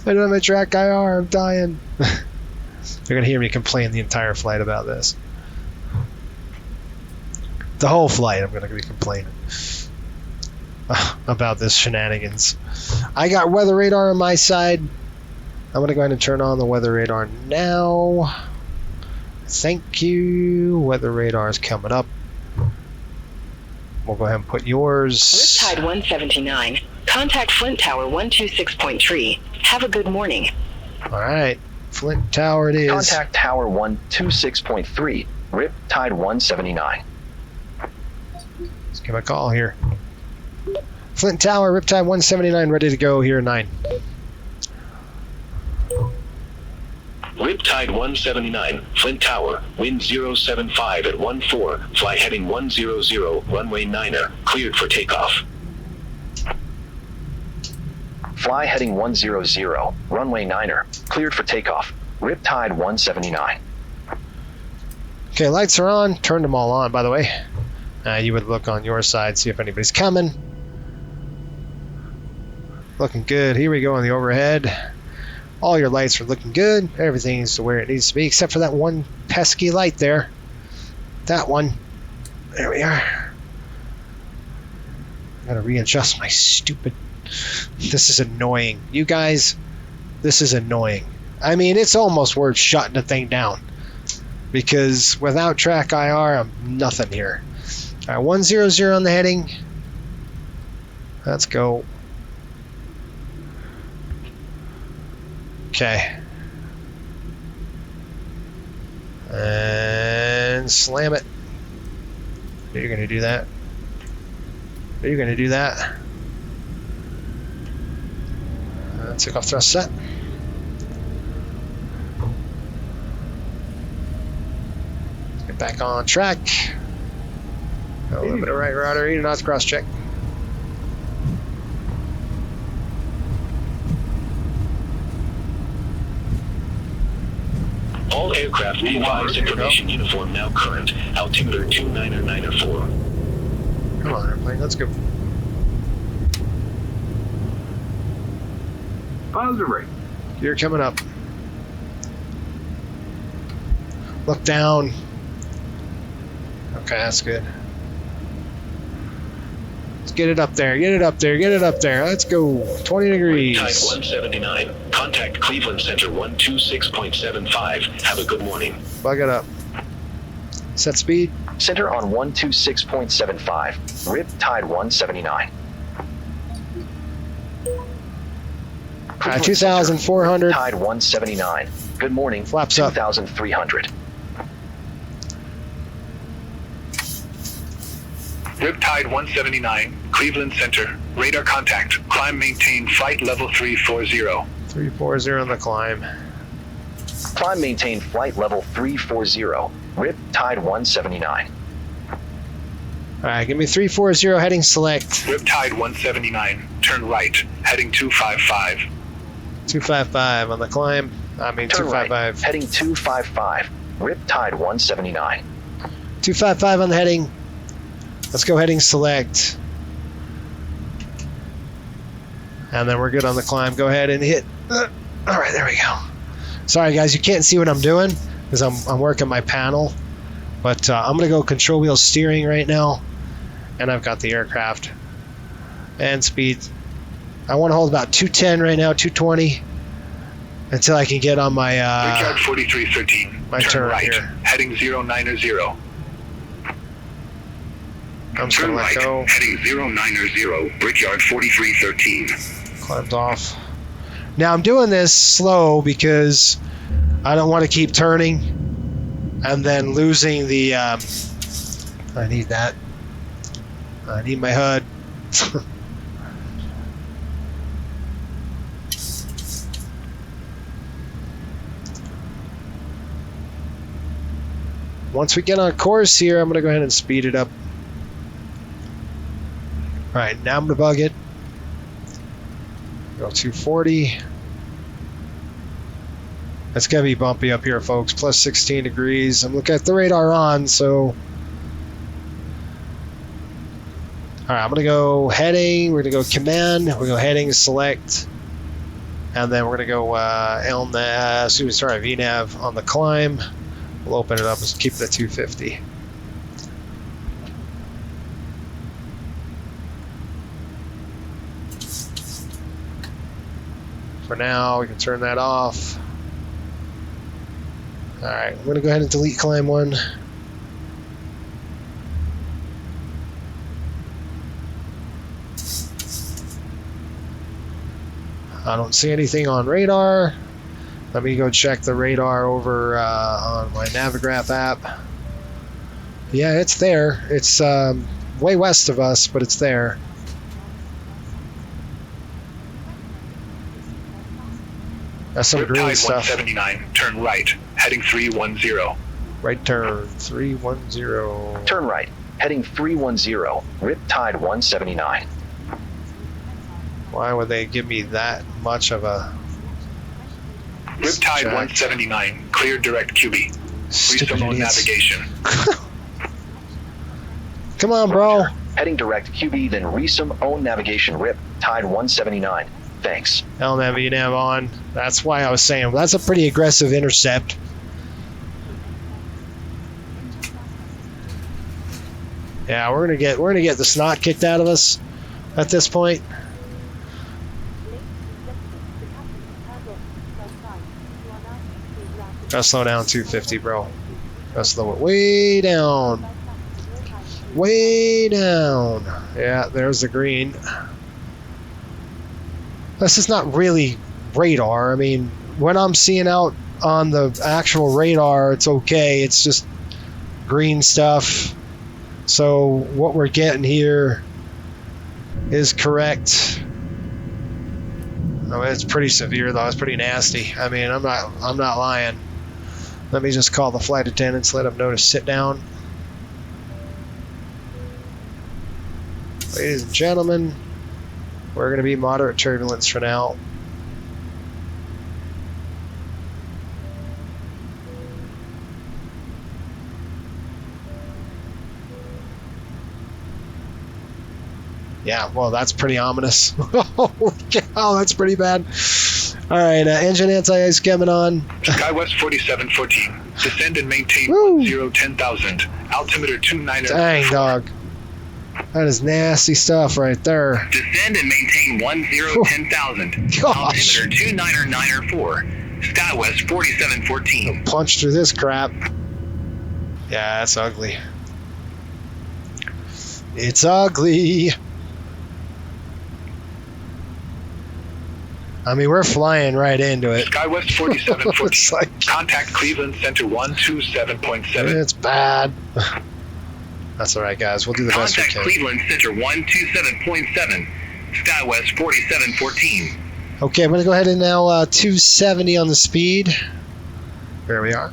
I don't have my track IR. I'm dying. They're going to hear me complain the entire flight about this. The whole flight I'm going to be complaining about this shenanigans. I got weather radar on my side. I'm going to go ahead and turn on the weather radar now. Thank you. Weather radar is coming up. We'll go ahead and put yours. Riptide 179. Contact Flint Tower 126.3. Have a good morning. All right. Flint Tower it is. Contact Tower 126.3. Riptide 179. Let's give a call here. Flint Tower, Riptide 179, ready to go here, 9. Riptide 179, Flint Tower, wind 075 at 14, fly heading 100, runway 9er, cleared for takeoff. Fly heading 100, runway 9er, cleared for takeoff. Riptide 179. Okay, lights are on. Turned them all on, by the way. You would look on your side, see if anybody's coming. Looking good. Here we go on the overhead. All your lights are looking good. Everything's to where it needs to be, except for that one pesky light there. That one. There we are. I gotta readjust my stupid... This is annoying. You guys, this is annoying. I mean, it's almost worth shutting the thing down. Because without track IR, I'm nothing here. Alright, 100 on the heading. Let's go. Okay. And slam it. Are you going to do that? Are you going to do that? Takeoff thrust set. Get back on track. A little bit of right rudder, 80 knots cross check. All aircraft be advised, information uniform now current. Altimeter 29904. Come on, airplane, let's go. Positive rate. You're coming up. Look down. Okay, that's good. Let's Get it up there. Get it up there. Get it up there. Let's go. 20 degrees. Type 179. Contact Cleveland Center 126.75. Have a good morning. Bug it up. Set speed. Center on 126.75. Riptide 179. All right, 2,400. Tide 179. Good morning. Flaps up. 2,300. Riptide 179, Cleveland Center. Radar contact. Climb maintain flight level 340. 340 on the climb. Climb maintain flight level 340. Riptide 179. All right, give me 340 heading select. Riptide 179, turn right, heading 255. 255 on the climb. I mean Turn 255. right, heading 255. Riptide 179. 255 on the heading. Let's go heading select. And then we're good on the climb. Go ahead and hit. All right, there we go. Sorry, guys, you can't see what I'm doing because I'm working my panel. But I'm going to go control wheel steering right now. And I've got the aircraft. And speed. I want to hold about 210 right now, 220. Until I can get on my Brickyard 4313, my turn turn right, here. heading 090. I'm just going Turn to let right, go. heading 090, Brickyard 4313. Climbed off. Now I'm doing this slow because I don't want to keep turning and then losing the I need that. I need my HUD. Once we get on course here, I'm going to go ahead and speed it up. Alright, now I'm going to bug it. Go 240. It's going to be bumpy up here, folks. Plus 16 degrees. I'm looking at the radar on, so... Alright, I'm going to go heading. We're going to go command. We're going to go heading, select. And then we're going to go VNAV on the climb. We'll open it up and keep it at 250. For now, we can turn that off. Alright, I'm going to go ahead and delete climb 1. I don't see anything on radar. Let me go check the radar over on my Navigraph app. Yeah, it's there. It's way west of us, but it's there. That's some green Riptide stuff. 179, turn right, heading 310. Right turn, 310. Turn right, heading 310. Riptide 179. Why would they give me that much of a... Riptide 179, clear direct QB. Stupid Resume idiots. navigation. Come on, bro. Heading direct QB, then resume own navigation. Riptide 179. Thanks. LNAV nav on. That's why I was saying that's a pretty aggressive intercept. Yeah, we're gonna get the snot kicked out of us at this point. Gotta slow down 250, bro. Gotta slow it way down. Way down. Yeah, there's the green. This is not really radar. I mean, when I'm seeing out on the actual radar, it's okay. It's just green stuff. So what we're getting here is correct. Oh, it's pretty severe though. It's pretty nasty. I mean, I'm not lying. Let me just call the flight attendants, let them know to sit down. Ladies and gentlemen, we're going to be moderate turbulence for now. Yeah, well, that's pretty ominous. Holy cow, that's pretty bad. All right, engine anti-ice coming on. SkyWest 4714, descend and maintain Woo. 10,000, altimeter 29. Dang, dog. That is nasty stuff right there. Descend and maintain 10,000. Gosh. Altimeter 29904. SkyWest 4714. Punch through this crap. Yeah, that's ugly. It's ugly. I mean, we're flying right into it. SkyWest 4714. It's like, Contact Cleveland Center 127.7. it's bad. That's all right, guys. We'll do the best we Contact can. Cleveland Center 127.7. SkyWest 4714. Okay, I'm going to go ahead and now 270 on the speed. There we are.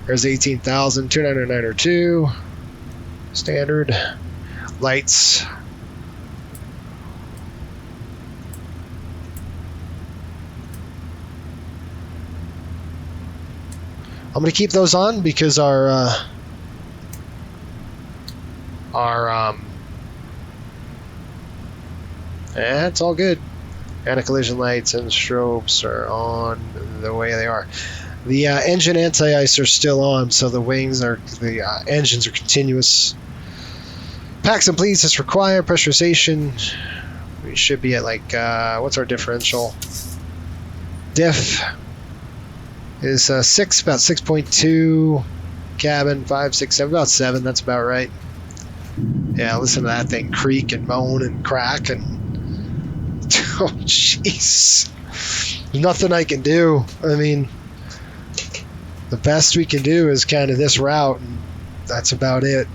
There's 18,000, 29902. Standard. Lights. I'm going to keep those on because our yeah, it's all good. Anti-collision lights and strobes are on the way they are. The engine anti-ice are still on, so the wings are, the engines are continuous. Packs and bleeds as required. Pressurization, we should be at like, what's our differential? Diff is 6, about 6.2. Cabin 5, 6, 7, about 7. That's about right. Yeah, listen to that thing creak and moan and crack and oh jeez, nothing I can do. I mean, the best we can do is kind of this route, and that's about it.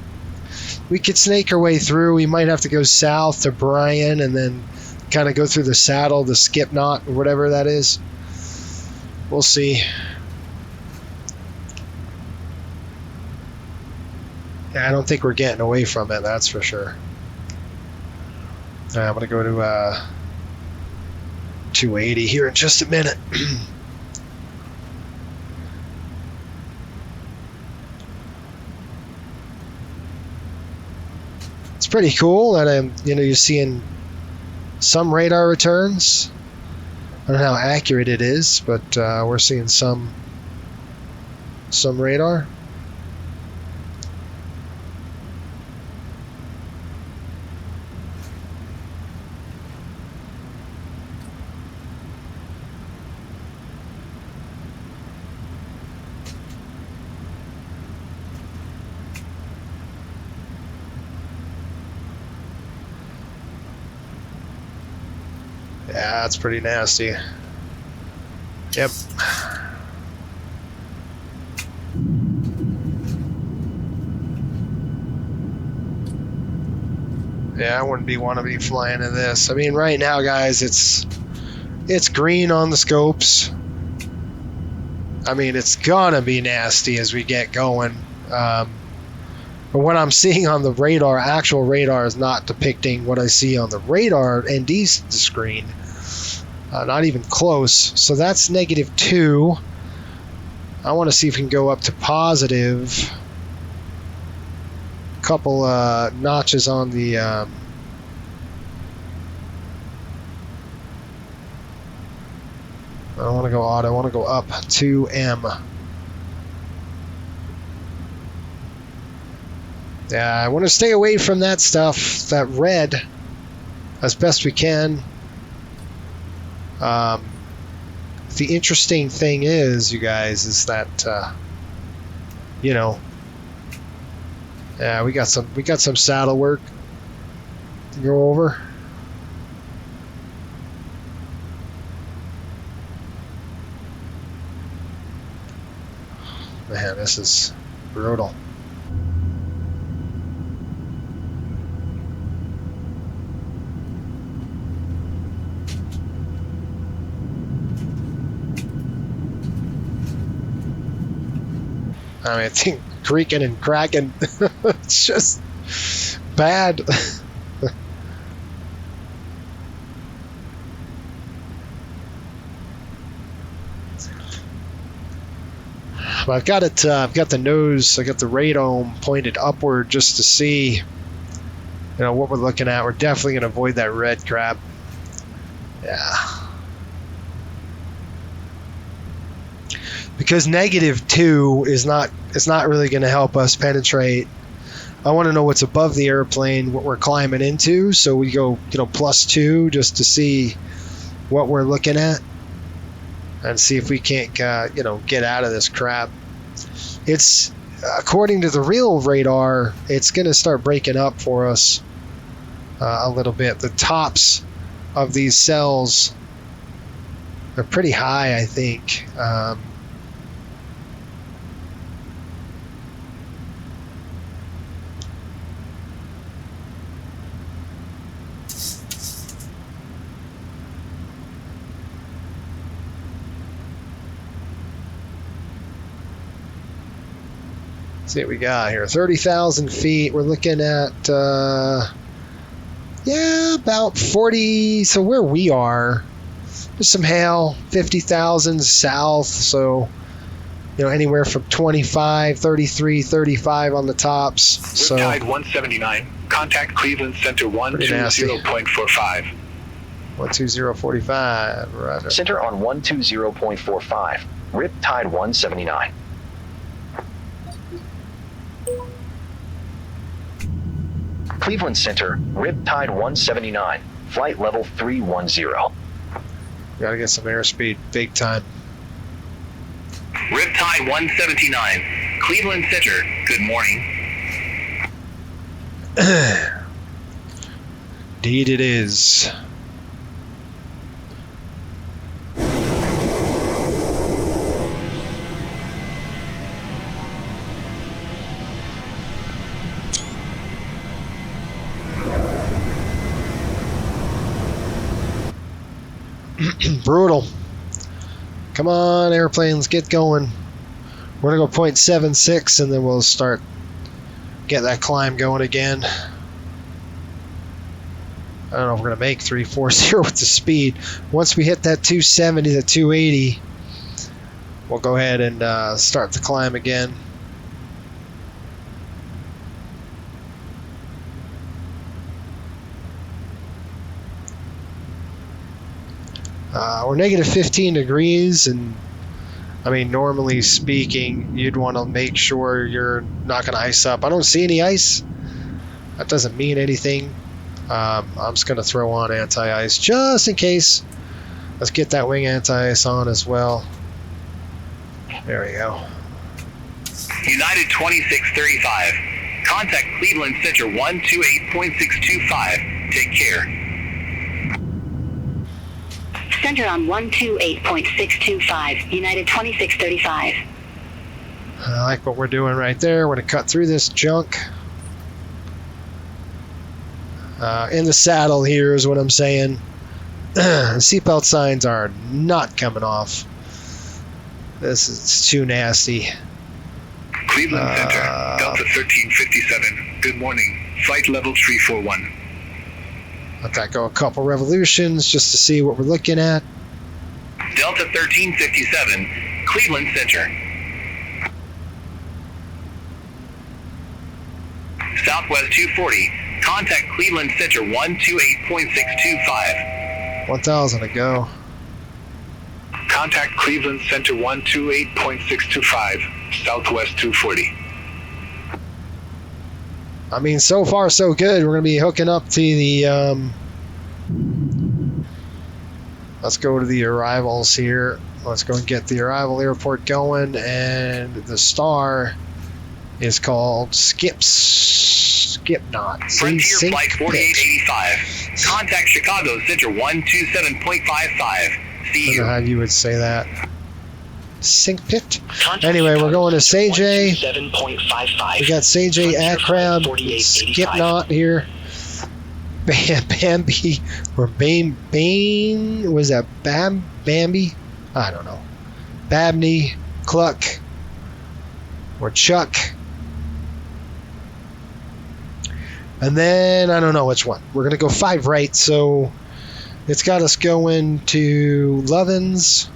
We could snake our way through. We might have to go south to Bryan and then kind of go through the saddle, the skip knot, or whatever that is. We'll see. Yeah, I don't think we're getting away from it, that's for sure. I'm going to go to 280 here in just a minute. It's pretty cool that you're seeing some radar returns. I don't know how accurate it is, but we're seeing some radar. Yeah, that's pretty nasty. Yep. Yeah, I wouldn't want to be flying in this. I mean, right now, guys, it's green on the scopes. I mean, it's gonna be nasty as we get going. But what I'm seeing on the radar, actual radar, is not depicting what I see on the radar ND screen. Not even close. So that's -2. I want to see if we can go up to positive. Couple notches on the I don't want to go auto. I want to go up to M. Yeah, I want to stay away from that stuff, that red, as best we can. The interesting thing is, you guys, is that yeah, we got some saddle work to go over. Man, this is brutal. I mean, I think creaking and cracking, it's just bad. But I've got it. I've got the nose. I got the radome pointed upward just to see, what we're looking at. We're definitely going to avoid that red crap. Yeah. Because -2 is not really going to help us penetrate I want to know what's above the airplane, what we're climbing into. So we go, +2 just to see what we're looking at and see if we can't, get out of this crap. It's, according to the real radar, it's going to start breaking up for us a little bit. The tops of these cells are pretty high, I think. See what we got here. 30,000 feet. We're looking at, about 40. So where we are, there's some hail, 50,000 south. So, anywhere from 25, 33, 35 on the tops. So Tide 179. Contact Cleveland Center 120.45. 120.45. Roger. Center on 120.45. Riptide 179. Cleveland Center, Riptide 179, flight level 310. Gotta get some airspeed, big time. Riptide 179, Cleveland Center, good morning. Indeed it is. Brutal. Come on, airplanes, get going. We're gonna go 0.76 and then we'll start get that climb going again. I don't know if we're gonna make 340 with the speed. Once we hit that 270 to 280, we'll go ahead and start the climb again. We're negative 15 degrees, and I mean, normally speaking, you'd want to make sure you're not going to ice up. I don't see any ice. That doesn't mean anything. I'm just going to throw on anti-ice just in case. Let's get that wing anti-ice on as well. There we go. United 2635. Contact Cleveland Center 128.625. Take care. Center on 128.625, United 2635. I like what we're doing right there. We're going to cut through this junk. In the saddle here is what I'm saying. The seatbelt signs are not coming off. This is too nasty. Cleveland Center, Delta 1357. Good morning. Flight level 341. Let that go a couple revolutions just to see what we're looking at. Delta 1357, Cleveland Center. Southwest 240. Contact Cleveland Center 128.625. 1,000 to go. Contact Cleveland Center 128.625, Southwest 240. I mean, so far so good. We're going to be hooking up to the let's go to the arrivals here. Let's go and get the arrival airport going, and the star is called Skip Not. Frontier Flight 4885. Contact Chicago Center 127.55. See I don't you. know how you would say that. Sink pit. Anyway, we're going to Sajay. 7.55. We got Sajay, Akrab, Skip Knot here. Bambi, or Bane, was that Bambi? I don't know. Babney, Cluck, or Chuck. And then, I don't know which one. We're going to go 5 right, so it's got us going to Lovins.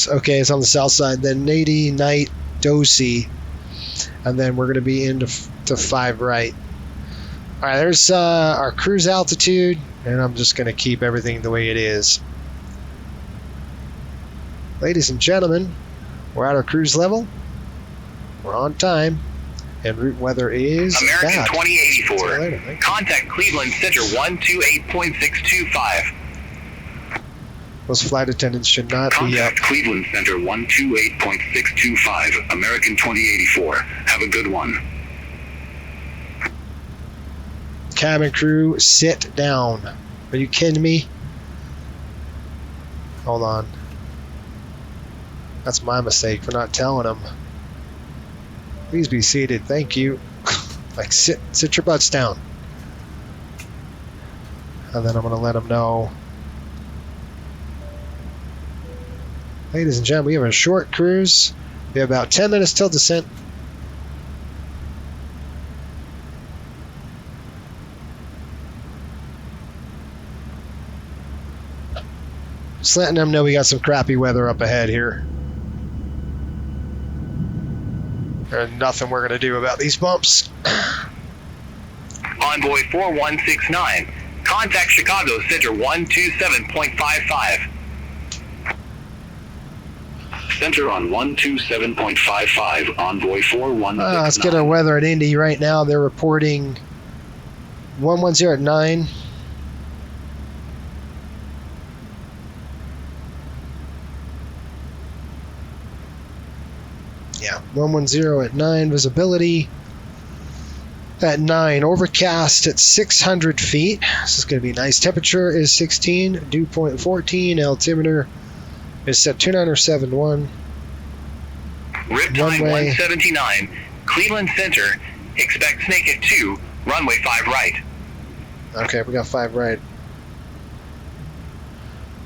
Okay, it's on the south side. Then Nady, Knight, Dosey, and then we're going to be into 5 right. All right, there's our cruise altitude, and I'm just going to keep everything the way it is. Ladies and gentlemen, we're at our cruise level. We're on time. And route weather is American bad. 2084. See you later, mate. Contact Cleveland Center 128.625. Those flight attendants should not be up. Contact Cleveland Center 128.625. American 2084. Have a good one. Cabin crew, sit down. Are you kidding me? Hold on. That's my mistake for not telling them. Please be seated. Thank you. Like, sit your butts down. And then I'm going to let them know. Ladies and gentlemen, we have a short cruise. We have about 10 minutes till descent. Just letting them know we got some crappy weather up ahead here. There's nothing we're going to do about these bumps. Envoy 4169. Contact Chicago Center 127.55. Center on 127.55, Envoy 4169. Let's get our weather at Indy right now. They're reporting 110 at 9. Yeah, 110 at 9 visibility. At 9, overcast at 600 feet. This is going to be nice. Temperature is 16, dew point 14, altimeter is set 2971. Riptide 179, Cleveland Center. Expect snake at 2, runway 5 right. Okay, we got 5 right.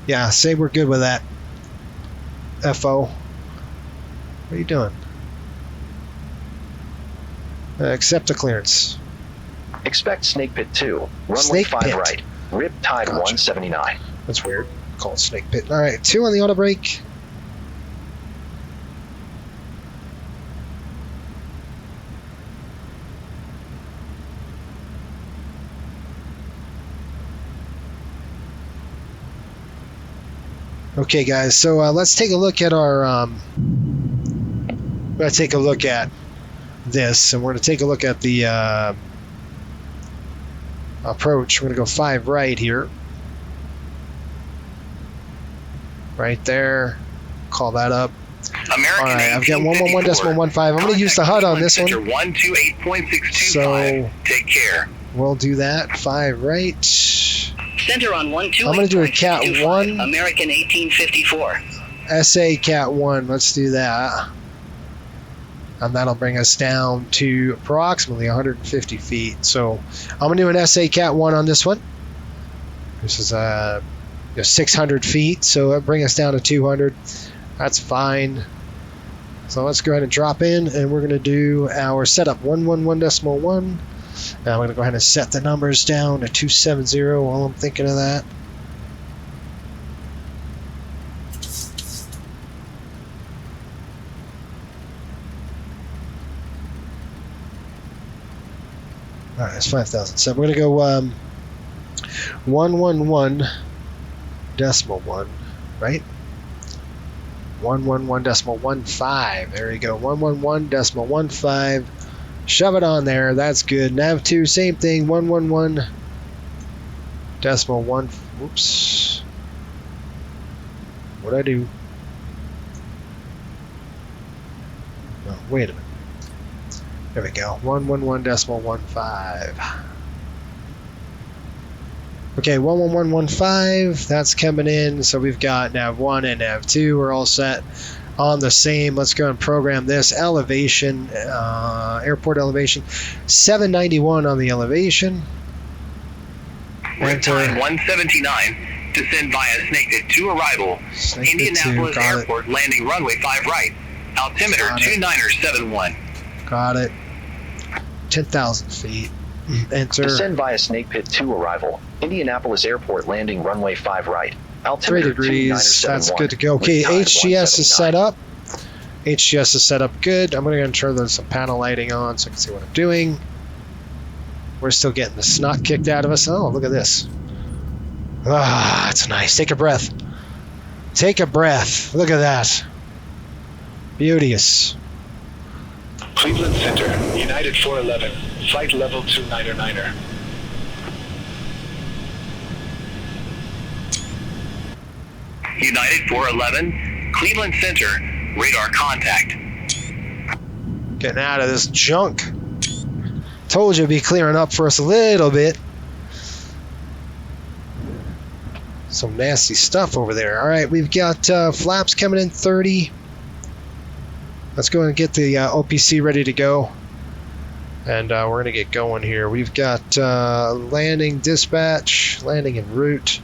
Yeah, say we're good with that. FO. What are you doing? Accept the clearance. Expect Snake Pit 2, runway Snake 5 Pit. right, Riptide Gotcha. 179. That's weird. Call it Snake Pit. All right, 2 on the auto brake. Okay, guys. So let's take a look at our. Let's take a look at this, and we're going to take a look at the approach. We're going to go 5 right here. Right there. Call that up. American All right, I've got 111.15. I'm going to use the HUD on this one. 128.625. So take care. we'll do that. 5 right. Center on 128. I'm going to do a Cat 1. American 1854. SA Cat 1. Let's do that. And that'll bring us down to approximately 150 feet. So I'm going to do an SA Cat 1 on this one. This is 600 feet, so it'll bring us down to 200. That's fine. So let's go ahead and drop in, and we're going to do our setup 111.1. Now I'm going to go ahead and set the numbers down to 270 while I'm thinking of that. All right, it's 5,000. So we're going to go 111.1, right? 111.15. There you go. 111.15. Shove it on there. That's good. Nav 2, same thing. 111.1. Oops. What'd I do? Oh, wait a minute. There we go. 111.15. Okay, 111.15. That's coming in. So we've got nav 1 and nav 2. We're all set on the same. Let's go and program this. Elevation, airport elevation. 791 on the elevation. Enter. Riptide 179. Descend via Snake Pit 2 arrival. Snake Pit 2, Indianapolis got it. Airport landing runway 5 right. Altimeter Got it. 2971. Got it. 10,000 feet. Enter. Descend via Snake Pit 2 arrival. Indianapolis Airport landing runway 5 right. 3 Altimeter degrees. 2971. That's good to go. Okay, Riptide HGS is set 179. up. HGS is set up good. I'm going to turn some panel lighting on so I can see what I'm doing. We're still getting the snot kicked out of us. Oh, look at this. Ah, that's nice. Take a breath. Take a breath. Look at that. Beauteous. Cleveland Center, United 411, flight level 299er. United 411, Cleveland Center, radar contact. Getting out of this junk. Told you it'd be clearing up for us a little bit. Some nasty stuff over there. All right, we've got flaps coming in 30. Let's go and get the OPC ready to go. And we're going to get going here. We've got landing dispatch, landing en route.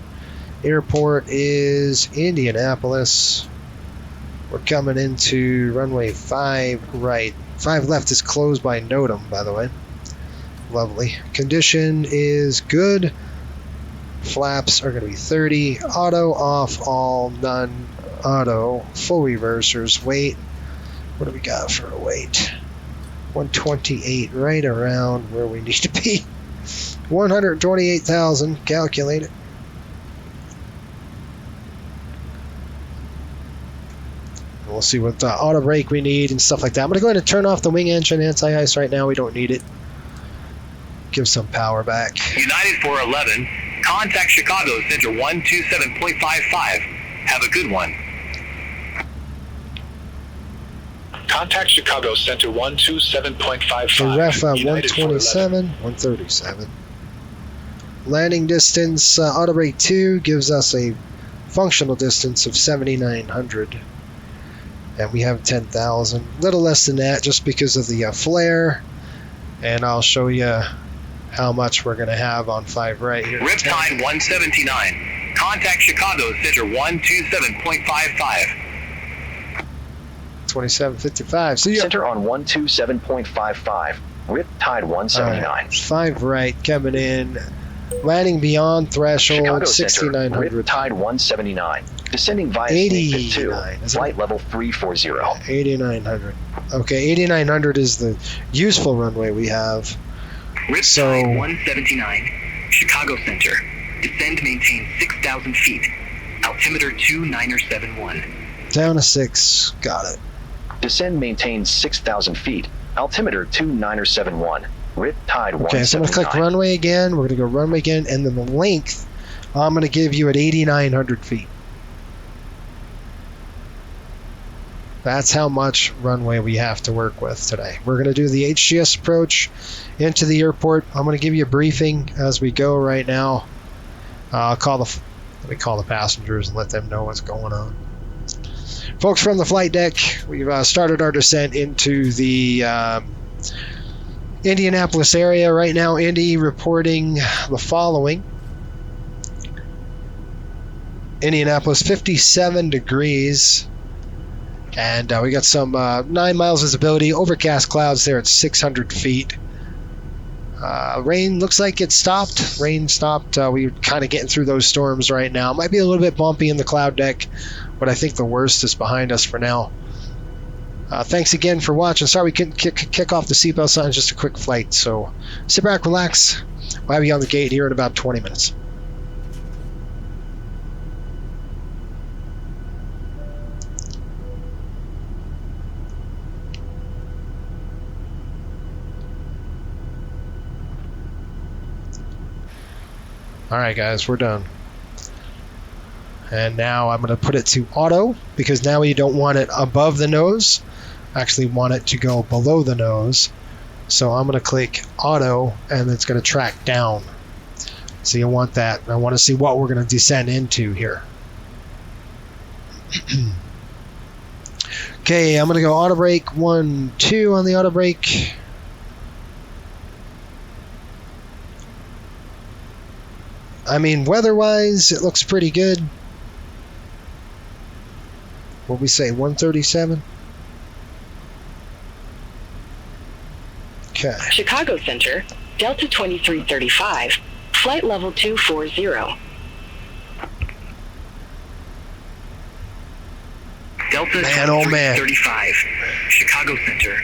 Airport is Indianapolis. We're coming into runway 5 right. 5 left is closed by NOTAM, by the way. Lovely. Condition is good. Flaps are going to be 30. Auto, off, all, none. Auto, full reversers. Weight. What do we got for a weight? 128, right around where we need to be. 128,000. Calculate it. We'll see what auto brake we need and stuff like that. I'm going to go ahead and turn off the wing engine anti-ice right now. We don't need it. Give some power back. United 411, contact Chicago Center 127.55. Have a good one. Contact Chicago Center 127.55. So ref United 127, 137. Landing distance, auto brake 2 gives us a functional distance of 7,900. And we have 10,000. Little less than that just because of the flare. And I'll show you how much we're going to have on 5 right here. Riptide 179. Contact Chicago Center 127.55. 2755. See ya. Center on 127.55. Riptide 179. Right. 5 right coming in. Landing beyond threshold 6,900. Riptide 179. Descending via 89. 2. Flight level 340. 8,900. Okay, 8,900 is the useful runway we have. Riptide 179. Chicago Center. Descend, maintain 6,000 feet. Altimeter 2971. Down to 6. Got it. Descend, maintain 6,000 feet. Altimeter 2971. Riptide 179. Okay, so I'm going to click runway again. We're going to go runway again. And then the length, I'm going to give you at 8,900 feet. That's how much runway we have to work with today. We're going to do the HGS approach into the airport. I'm going to give you a briefing as we go right now. Let me call the passengers and let them know what's going on. Folks from the flight deck, we've started our descent into the Indianapolis area right now. Indy reporting the following. Indianapolis, 57 degrees. And we got some 9 miles visibility, overcast clouds there at 600 feet. Rain looks like it stopped. Rain stopped. We're kind of getting through those storms right now. Might be a little bit bumpy in the cloud deck, but I think the worst is behind us for now. Thanks again for watching. Sorry we couldn't kick off the seatbelt sign. Just a quick flight. So sit back, relax. We'll have you on the gate here in about 20 minutes. Alright guys, we're done. And now I'm going to put it to auto, because now you don't want it above the nose. I actually want it to go below the nose. So I'm going to click auto, and it's going to track down. So you want that. I want to see what we're going to descend into here. Okay, I'm going to go auto brake 1, 2 on the auto brake. I mean, weather-wise, it looks pretty good. What we say, 137? Okay. Chicago Center, Delta 2335, flight level 240. Delta Man, oh man. 2335, Chicago Center,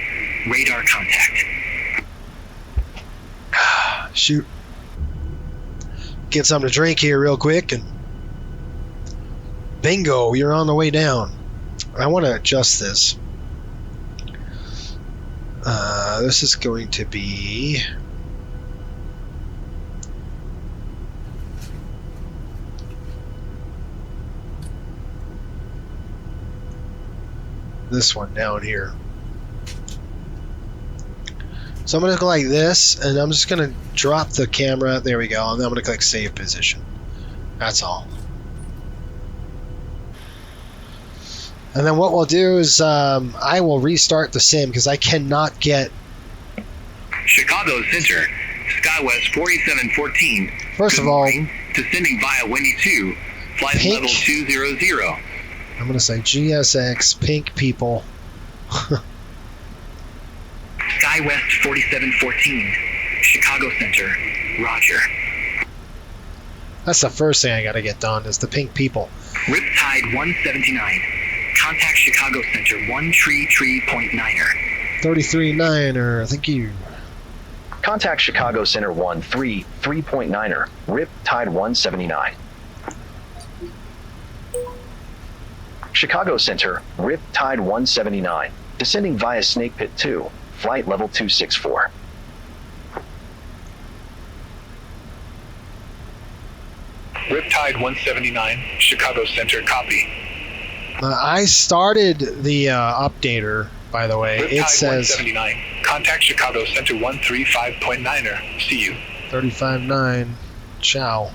radar contact. Shoot. Get something to drink here real quick, and bingo, you're on the way down. I want to adjust this. This is going to be... this one down here. So I'm going to go like this, and I'm just going to drop the camera. There we go. And then I'm going to click Save Position. That's all. And then what we'll do is I will restart the sim because I cannot get... Chicago Center, SkyWest 4714. First Good of all, morning. Descending via Windy 2, flight Pink. level 200. I'm going to say GSX, pink people. SkyWest 4714, Chicago Center, Roger. That's the first thing I got to get done is the pink people. Riptide 179, contact Chicago Center 133.9er. 33.9er, thank you. Contact Chicago Center 133.9er, Riptide 179. Chicago Center, Riptide 179, descending via Snake Pit 2, flight level 264. Riptide 179, Chicago Center, copy. I started the updater, by the way. Riptide It says 179, contact Chicago Center 135.9er. See you. 35.9. Ciao.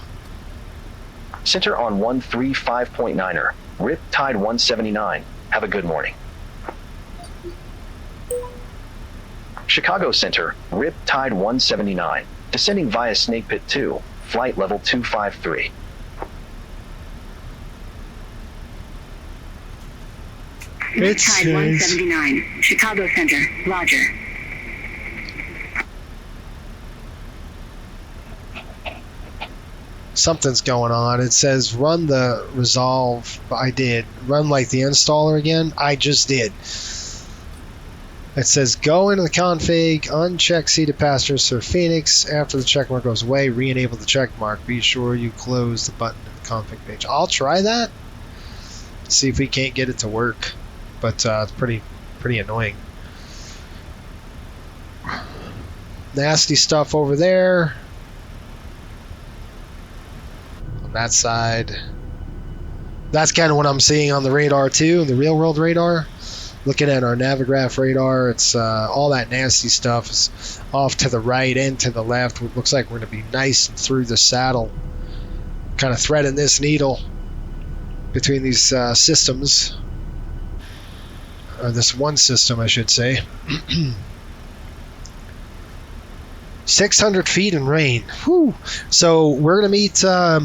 Center on 135.9er, Riptide 179. Have a good morning. Chicago Center, Riptide 179, descending via Snake Pit 2, flight level 253. It Riptide says 179, Chicago Center, Roger. something's going on. It says run the resolve. I did. Run like the installer again. I just did. It says go into the config, uncheck seated passengers for Phoenix. After the checkmark goes away, re-enable the checkmark. Be sure you close the button in the config page. I'll try that. See if we can't get it to work. But it's pretty annoying. Nasty stuff over there. On that side. That's kind of what I'm seeing on the radar too, the real world radar. Looking at our Navigraph radar, it's all that nasty stuff is off to the right and to the left. It looks like we're going to be nice and through the saddle. Kind of threading this needle between these systems. Or this one system, I should say. 600 feet in rain. Whew. So we're going to meet, I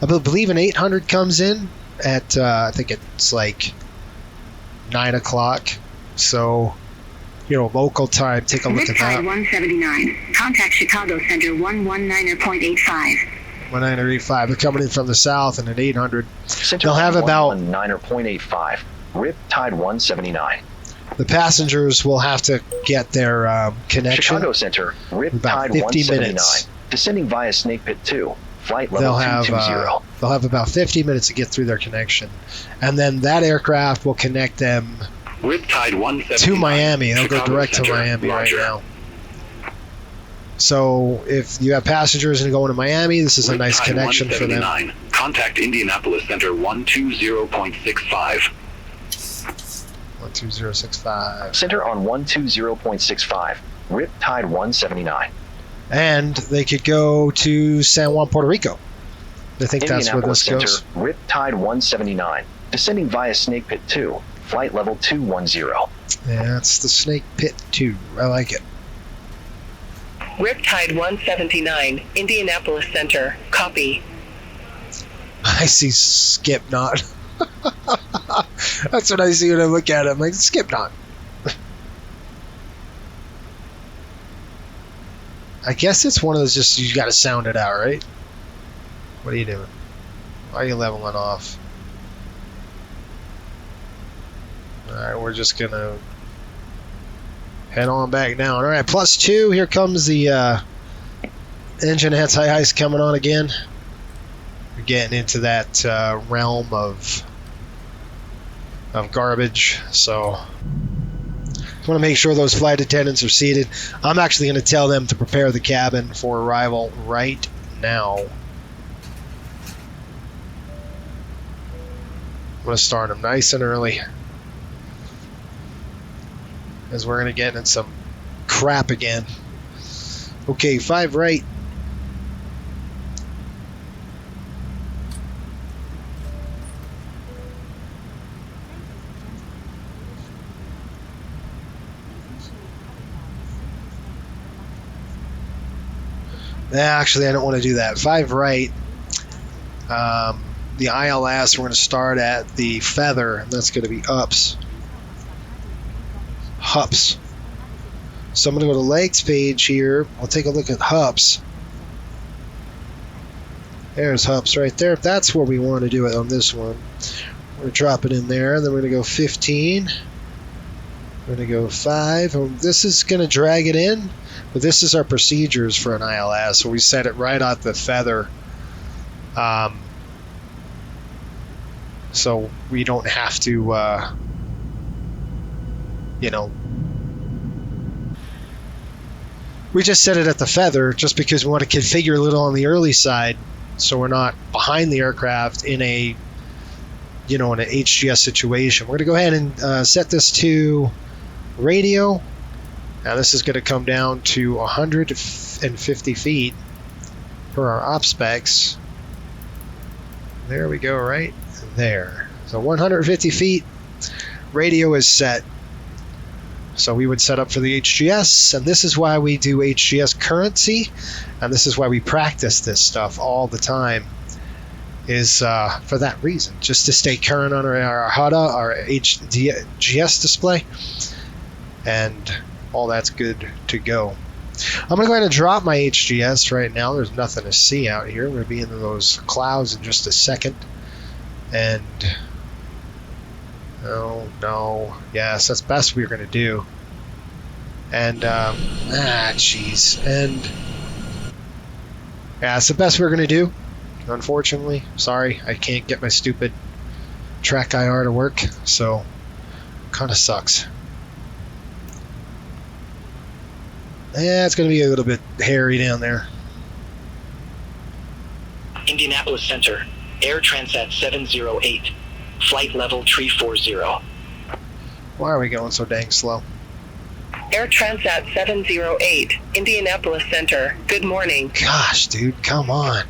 believe an 800 comes in at, I think it's like 9 o'clock. So, local time. Take a look at that. Riptide 179. Contact Chicago Center 119.85. 1985. They're coming in from the south and at 800. Center They'll have about 119.85. Riptide 179. the passengers will have to get their connection. Chicago Center, about Riptide 50 179. minutes. Descending via Snake Pit 2, flight level They'll have 220. they'll have about 50 minutes to get through their connection, and then that aircraft will connect them Riptide 179. to Miami. They'll go Chicago direct to Center, Miami Roger. right now. So if you have passengers and going to Miami, this is a nice Riptide connection for them. 179. Contact Indianapolis Center 120.65. 12065. Center on 120.65. Riptide 179. And they could go to San Juan, Puerto Rico. I think that's where Indianapolis this Center, goes. Riptide 179. Descending via Snake Pit 2, flight level 210. Yeah, it's the Snake Pit 2. I like it. Riptide 179, Indianapolis Center. Copy. I see Skip Knot. That's what I see when I look at it. I'm like, Skip Knot. I guess it's one of those just, you got to sound it out, right? What are you doing? Why are you leveling off? Alright, we're just going to head on back down. Alright, +2. Here comes the engine anti-ice coming on again. We're getting into that realm of garbage. So want to make sure those flight attendants are seated. I'm actually going to tell them to prepare the cabin for arrival right now. I'm going to start them nice and early, as we're going to get in some crap again. Okay, 5 right. Actually, I don't want to do that. 5 right. The ILS, we're going to start at the feather, and that's going to be ups. Hups. So I'm going to go to legs page here. I'll take a look at hups. There's hups right there. That's where we want to do it on this one. We're going to drop it in there. Then we're going to go 15. We're going to go 5. This is going to drag it in. But this is our procedures for an ILS, so we set it right at the feather, so we don't have to, we just set it at the feather just because we want to configure a little on the early side, so we're not behind the aircraft in a, in an HGS situation. We're going to go ahead and set this to radio. Now this is going to come down to 150 feet per our op specs. There we go, right there. So 150 feet, radio is set. So we would set up for the HGS, and this is why we do HGS currency, and this is why we practice this stuff all the time, is for that reason, just to stay current on our HUDA, our HGS display, and all that's good to go. I'm going to go ahead and drop my HGS right now. There's nothing to see out here. We're going to be into those clouds in just a second. And no. Yes, that's best we're going to do. And, jeez. And, yeah, it's the best we're going to do. Unfortunately. Sorry, I can't get my stupid track IR to work. So, kind of sucks. Yeah, it's going to be a little bit hairy down there. Indianapolis Center, Air Transat 708, flight level 340. Why are we going so dang slow? Air Transat 708, Indianapolis Center, good morning. Gosh, dude, come on.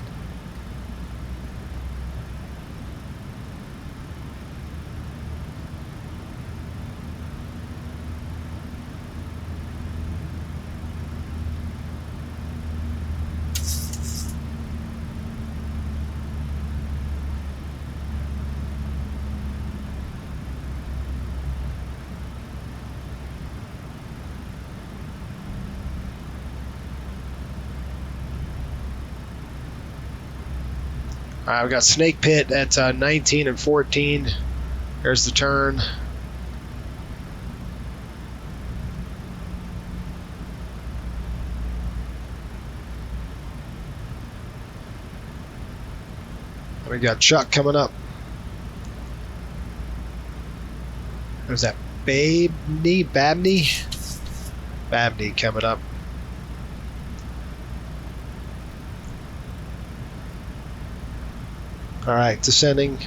We got Snake Pit at 19 and 14. There's the turn. We got Chuck coming up. There's that Babney coming up. All right, descending.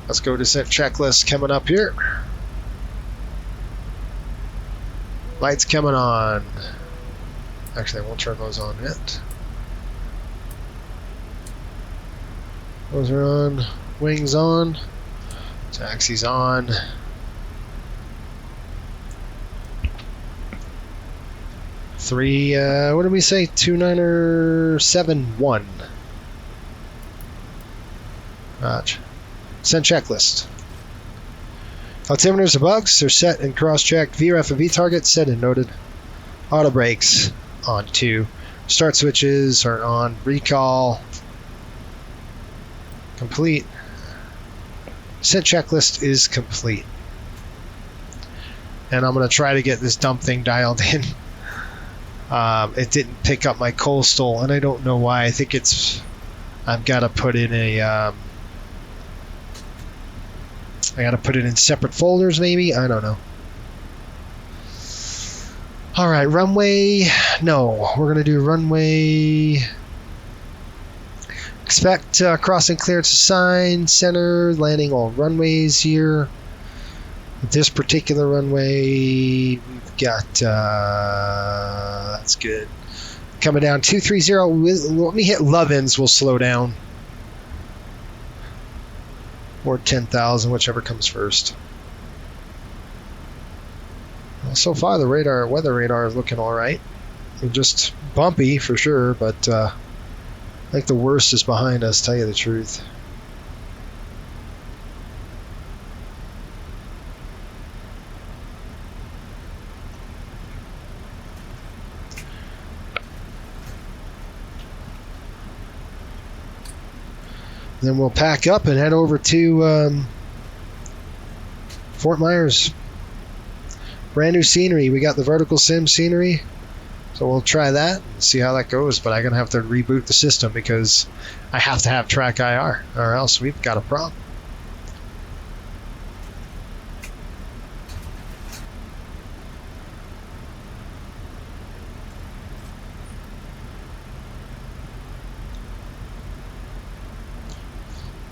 Let's go descent checklist coming up here. Lights coming on. Actually, I won't turn those on yet. Those are on. Wings on. Taxi's on. Three, what did we say? 2971. Roger. Send checklist. Altimeters are bugs. They're set and cross-checked. VRF and V-target set and noted. Auto brakes on 2. Start switches are on. Recall. Complete. Sent checklist is complete. And I'm going to try to get this dumb thing dialed in. It didn't pick up my Coastal, and I don't know why. I think it's... I've got to put in a... I gotta put it in separate folders, maybe? I don't know. All right, runway. No, we're going to do runway. Expect crossing clearance assigned, center, landing all runways here. This particular runway, we've got, that's good. Coming down 230, let me hit Lovins, we'll slow down. Or 10,000, whichever comes first. Well, so far the weather radar is looking alright. Just bumpy for sure, but I think the worst is behind us, tell you the truth. Then we'll pack up and head over to Fort Myers. Brand new scenery. We got the vertical sim scenery. So we'll try that and see how that goes. But I'm going to have to reboot the system because I have to have track IR or else we've got a problem.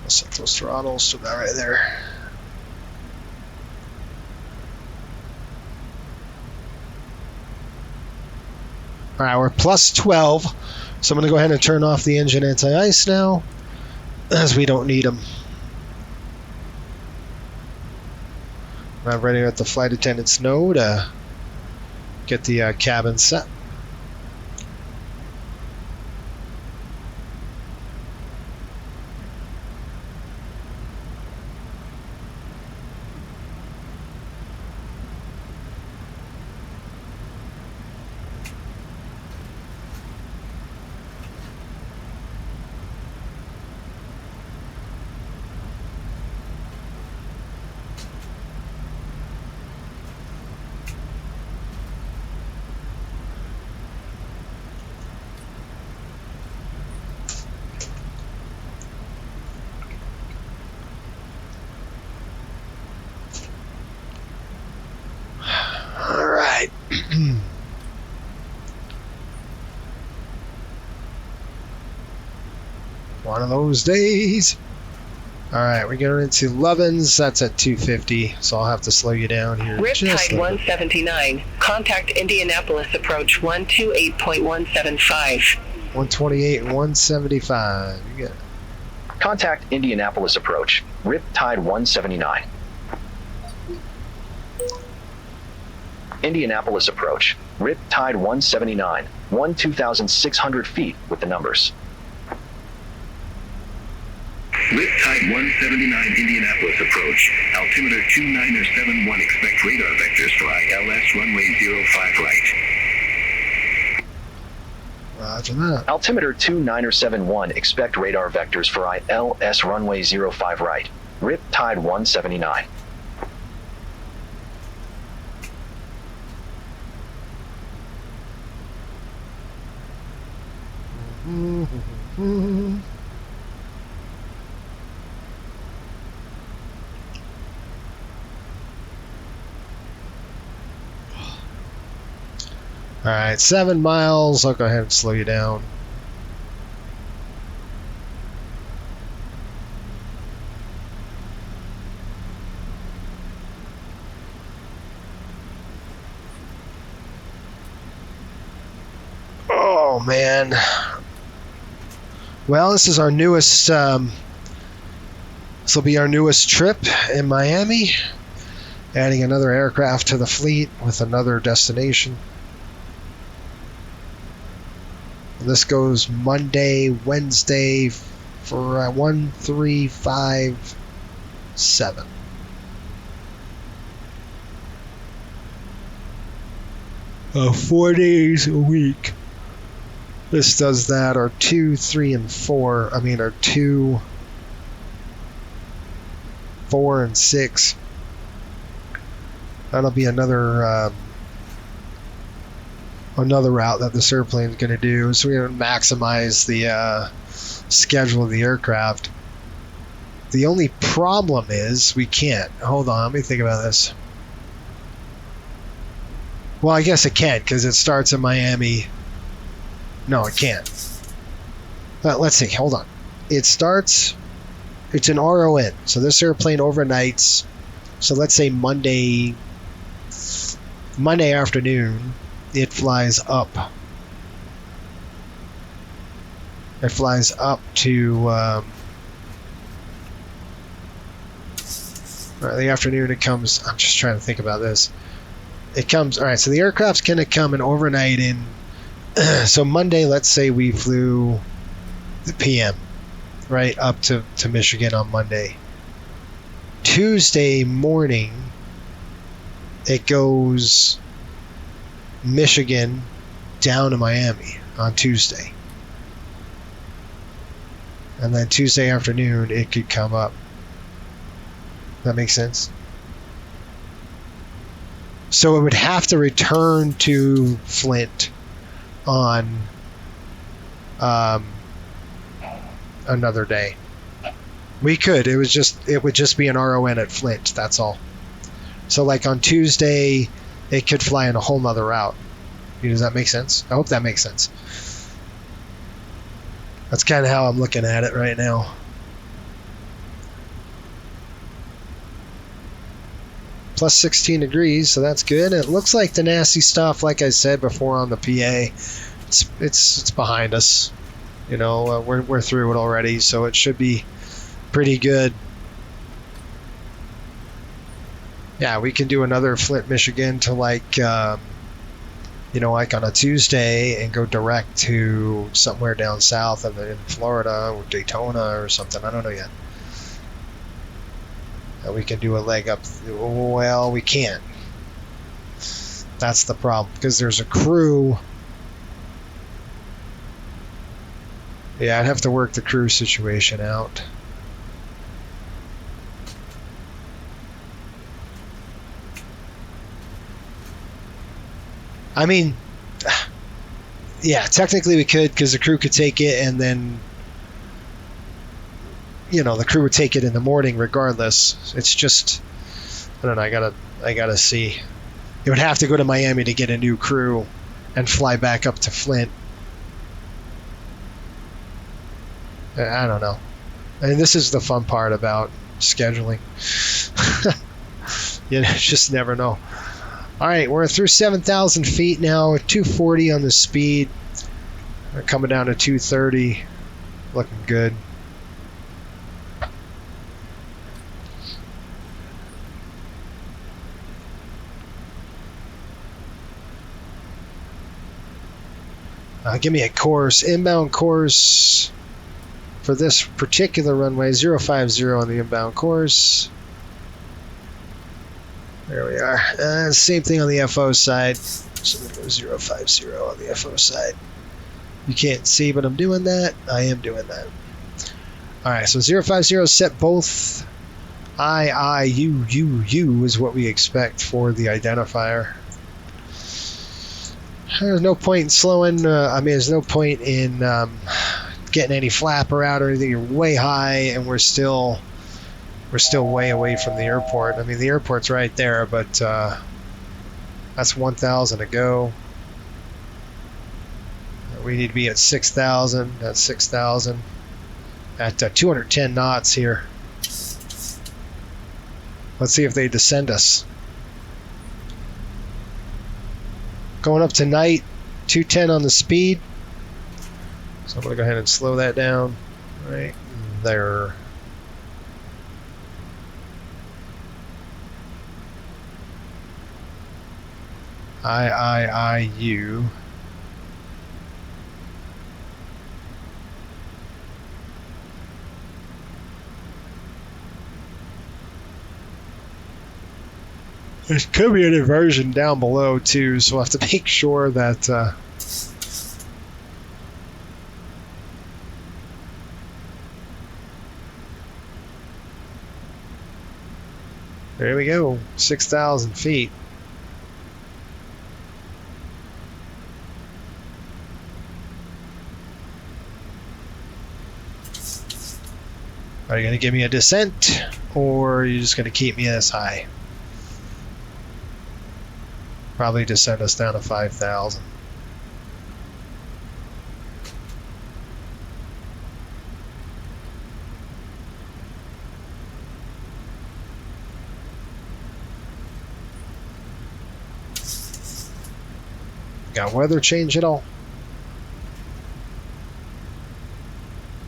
I'll set those throttles to about right there. All right, we're plus 12, so I'm going to go ahead and turn off the engine anti-ice now, as we don't need them. I'm ready at the flight attendant's node to get the cabin set. One of those days. Alright, we're going into Lovins. That's at 250, so I'll have to slow you down here. Riptide 179. Contact Indianapolis approach 128.175. 128 and 175. You get it. Contact Indianapolis approach. Riptide 179. Indianapolis approach. Riptide 179. 2,600 feet with the numbers. Riptide 179 Indianapolis approach. Altimeter 2971. Expect radar vectors for ILS runway 05 right. Roger that. Altimeter 2971. Expect radar vectors for ILS runway 05 right. Riptide 179. Alright, 7 miles. I'll go ahead and slow you down. Oh, man. Well, this is our newest, this will be our newest trip in Miami. Adding another aircraft to the fleet with another destination. This goes Monday, Wednesday for 1357. 4 days a week. This does that, or 2, 3, and 4. I mean, or 2, 4, and 6. That'll be another route that this airplane is going to do. So we're going to maximize the schedule of the aircraft. The only problem is we can't. Hold on, let me think about this. Well, I guess it can't because it starts in Miami. No, it can't. Let's see. Hold on. It starts. It's an RON. So this airplane overnights. So let's say Monday afternoon, it flies up. It flies up to the afternoon. It comes. I'm just trying to think about this. It comes. All right. So the aircraft's gonna come and overnight in. So Monday, let's say we flew the PM, right up to Michigan on Monday. Tuesday morning, it goes Michigan down to Miami on Tuesday. And then Tuesday afternoon, it could come up. That makes sense? So it would have to return to Flint on another day. We could. It would just be an RON at Flint. That's all. So like on Tuesday, it could fly in a whole nother route. Does that make sense? I hope that makes sense. That's kind of how I'm looking at it right now. Plus 16 degrees, so that's good. It looks like the nasty stuff, like I said before on the PA, it's behind us. You know, we're through it already, so it should be pretty good. Yeah, we can do another Flint, Michigan to like, like on a Tuesday and go direct to somewhere down south in Florida or Daytona or something. I don't know yet. We can do a leg up. Well, we can't. That's the problem because there's a crew. Yeah, I'd have to work the crew situation out. I mean, yeah, technically we could because the crew could take it and then, the crew would take it in the morning regardless. It's just, I don't know, I gotta see. It would have to go to Miami to get a new crew and fly back up to Flint. I don't know. And this is the fun part about scheduling. You just never know. All right, we're through 7,000 feet now, 240 on the speed. We're coming down to 230. Looking good. Give me a course, inbound course for this particular runway, 050 on the inbound course. There we are. Same thing on the FO side. So I'm going to go 050 on the FO side. You can't see, but I'm doing that. I am doing that. All right, so 050 set both I, U is what we expect for the identifier. There's no point in slowing. There's no point in getting any flapper out or anything. You're way high, and we're still way away from the airport. I mean, the airport's right there, but that's 1,000 to go. We need to be at 6,000. That's 6,000 at 210 knots here. Let's see if they descend us. Going up tonight, 210 on the speed. So I'm going to go ahead and slow that down right there. U. There could be an inversion down below too, so we'll have to make sure that there we go, 6,000 feet. Are you going to give me a descent, or are you just going to keep me this high? Probably just send us down to 5,000. Got weather change at all?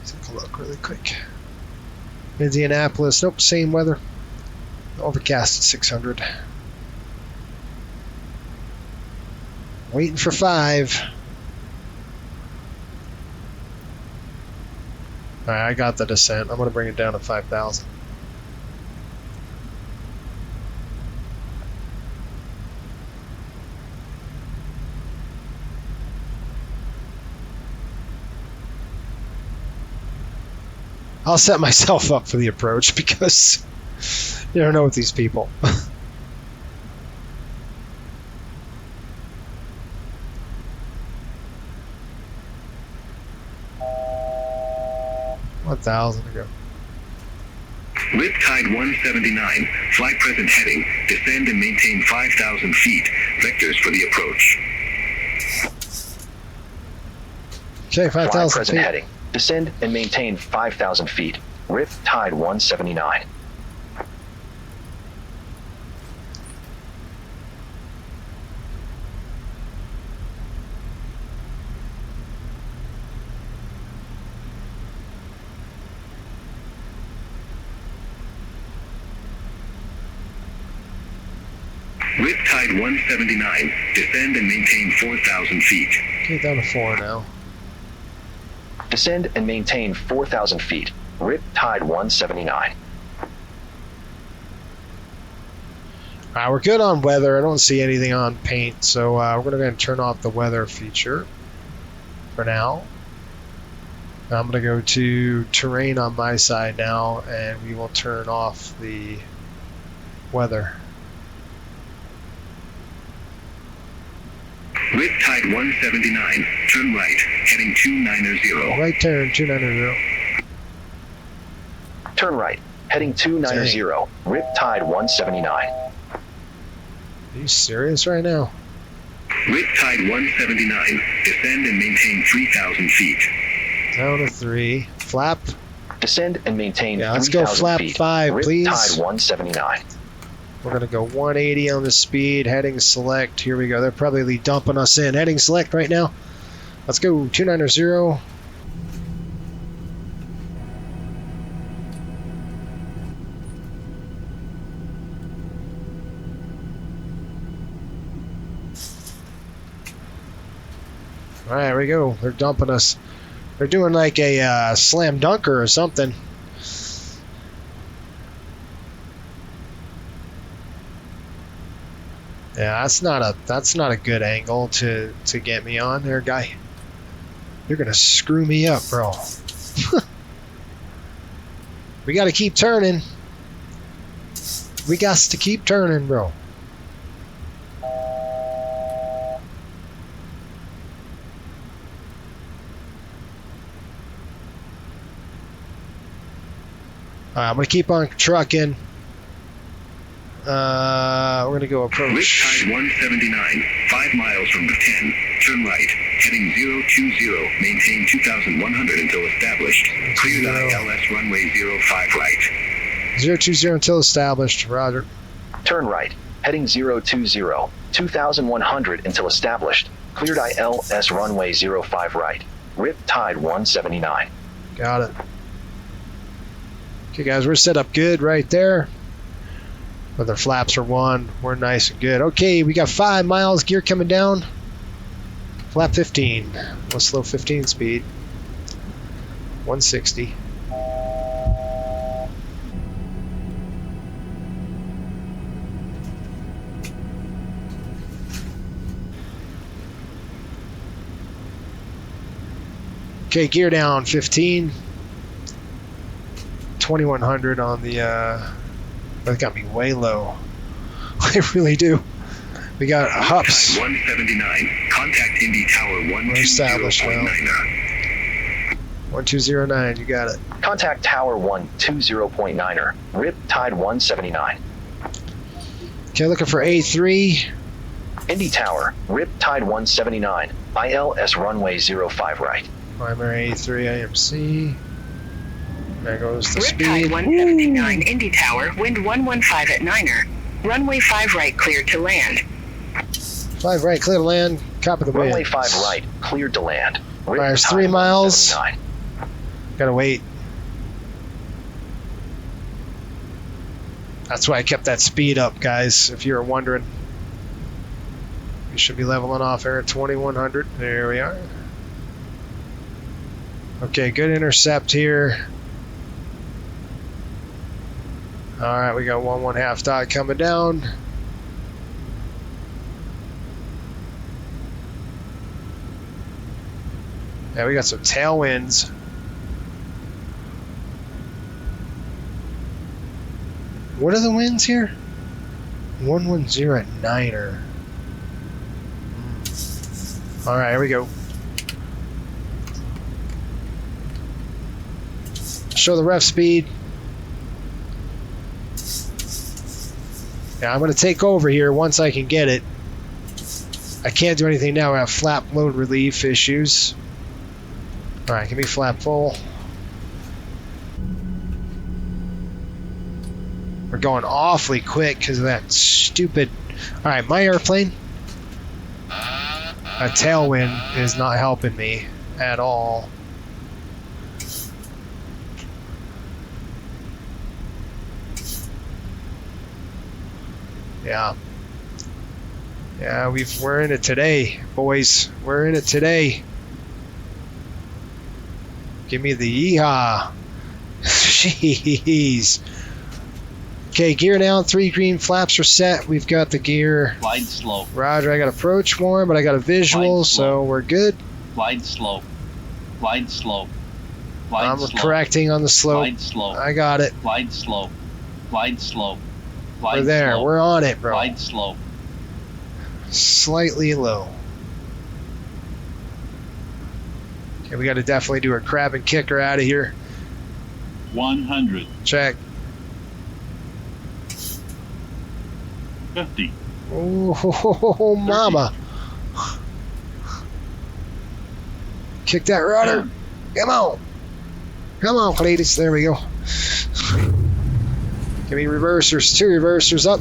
Take a look really quick. Indianapolis, nope, same weather. Overcast at 600. Waiting for 5. Alright, I got the descent. I'm going to bring it down to 5,000. I'll set myself up for the approach because you don't know with these people. $1,000 to go. Riptide 179, fly present heading, descend and maintain 5,000 feet, vectors for the approach. Okay, 5,000 present feet. heading, descend and maintain 5,000 feet, Riptide 179. Riptide 179, descend and maintain 4,000 feet. Okay, down to 4 now. Descend and maintain 4,000 feet, Riptide 179. Alright, we're good on weather. I don't see anything on paint, so we're going to go ahead and turn off the weather feature for now. I'm going to go to terrain on my side now, and we will turn off the weather. Riptide 179, turn right, heading 290. Right turn, 290. Turn right, heading 290, Riptide 179. Are you serious right now? Riptide 179, descend and maintain 3,000 feet. Down to 3. Flap. Descend and maintain 3,000 feet. Let's go flap 5, please. Riptide 179. We're going to go 180 on the speed, heading select. Here we go. They're probably dumping us in. Heading select right now. Let's go, 290. All right, here we go. They're dumping us. They're doing like a slam dunker or something. Yeah, that's not a good angle to get me on there, guy. You're gonna screw me up, bro. We gotta keep turning. We got to keep turning, bro. I'm gonna keep on trucking. We're gonna go approach. Riptide 179, 5 miles from the 10. Turn right, heading 020. Maintain 2,100 until established. Cleared ILS runway 05 right. 020 until established. Roger. Turn right, heading 020. 2,100 until established. Cleared ILS runway 05 right. Riptide 179. Got it. Okay, guys, we're set up good right there. Whether flaps are 1, we're nice and good. Okay, we got 5 miles, gear coming down. Flap 15. Let's slow 15 speed. 160. Okay, gear down 15. 2,100 on the that got me way low. I really do. We got hops. 179. Contact Indy Tower 120.9. 1209. You got it. Contact Tower 120.9er. Riptide 179. Okay, looking for A3. Indy Tower, Riptide 179, ILS runway 05 right. Primary 83 AMC. There goes the Riptide speed. 179 Indy Tower, wind 115 at 9er. Runway 5 right cleared to land. 5 right, clear to land. Copy the Runway wind. 5 right, cleared to land. Fires Riptide 3 miles. 179. Gotta wait. That's why I kept that speed up, guys, if you were wondering. We should be leveling off here at 2100. There we are. Okay, good intercept here. Alright, we got 1.5 dot coming down. Yeah, we got some tailwinds. What are the winds here? 110 at 9er. Alright, here we go. Show the ref speed. Yeah, I'm going to take over here once I can get it. I can't do anything now. I have flap load relief issues. Alright, give me flap full. We're going awfully quick because of that stupid... Alright, my airplane. A tailwind is not helping me at all. Yeah. Yeah, we're in it today, boys. We're in it today. Give me the yeehaw. Jeez. Okay, gear down. 3 green flaps are set. We've got the gear. Glide slope. Roger, I got approach warm, but I got a visual, so we're good. Glide slope. Glide slope. Glide I'm slope. correcting on the slope. Glide slope. I got it. Glide slope. Glide slope. Glide We're there. slope. We're on it, bro. Glide slope. Slightly low. Okay, we got to definitely do a crab and kicker out of here. 100. Check. 50. Oh, mama. Kick that rudder. Come on. Come on, Cletus. There we go. Give me reversers. 2 reversers up.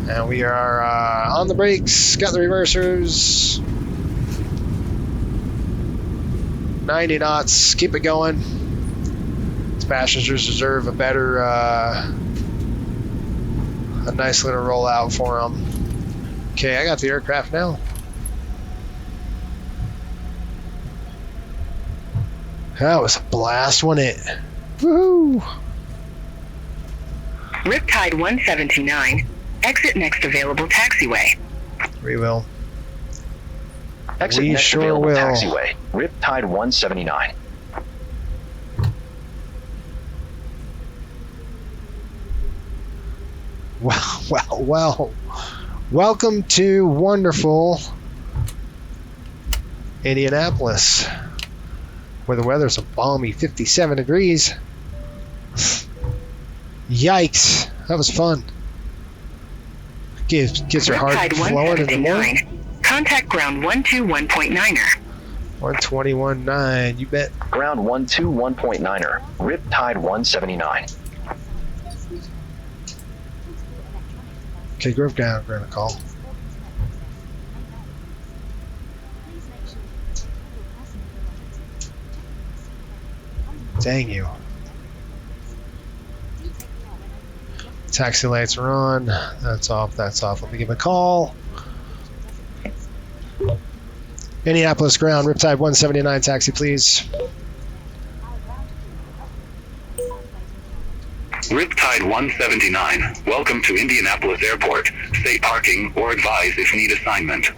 And we are on the brakes. Got the reversers. 90 knots. Keep it going. These passengers deserve a better, a nice little rollout for them. Okay, I got the aircraft now. That was a blast, wasn't it? Woohoo! Riptide 179. Exit next available taxiway. We will. Exit We next sure available will. taxiway. Riptide 179. Well. Welcome to wonderful Indianapolis, where the weather's a balmy 57 degrees. Yikes. That was fun. Gets your heart Riptide flowing in the morning. 179. Contact ground 121.9er. 121.9, you bet. Ground 121.9er. Riptide 179. Okay, Grove down, we're gonna call. Dang you. Taxi lights are on. That's off, that's off. Let me give a call. Indianapolis ground, Riptide 179, taxi please. Riptide 179, welcome to Indianapolis Airport. Stay parking or advise if need assignment.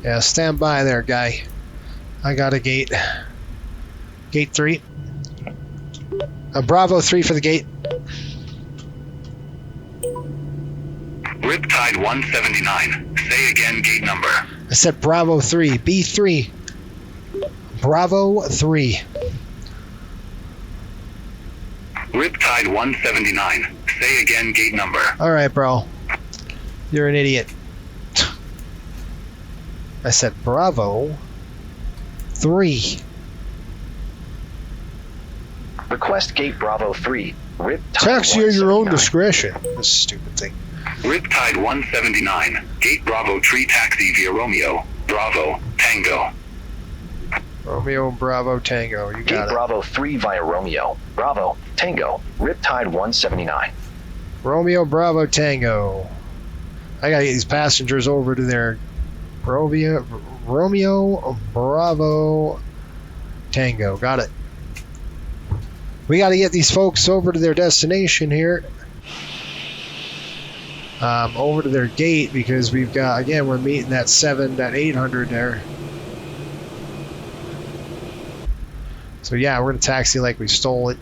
Yeah, stand by there, guy. I got a gate. Gate 3. Bravo 3 for the gate. Riptide 179, say again gate number. I said Bravo 3. B3. Bravo 3. Riptide 179. Say again gate number. All right, bro. You're an idiot. I said Bravo 3. Request gate Bravo 3. Riptide Taxi at your own 179. discretion. This stupid thing. Riptide 179. Gate Bravo 3 taxi via Romeo. Bravo. Tango. Romeo Bravo Tango. You Gate got it. Bravo 3 via Romeo. Bravo. Tango. Riptide 179. Romeo Bravo Tango. I gotta get these passengers over to their Romeo Bravo Tango. Got it. We got to get these folks over to their destination here. Over to their gate, because we've got, again, we're meeting that 800 there. So yeah, we're going to taxi like we stole it.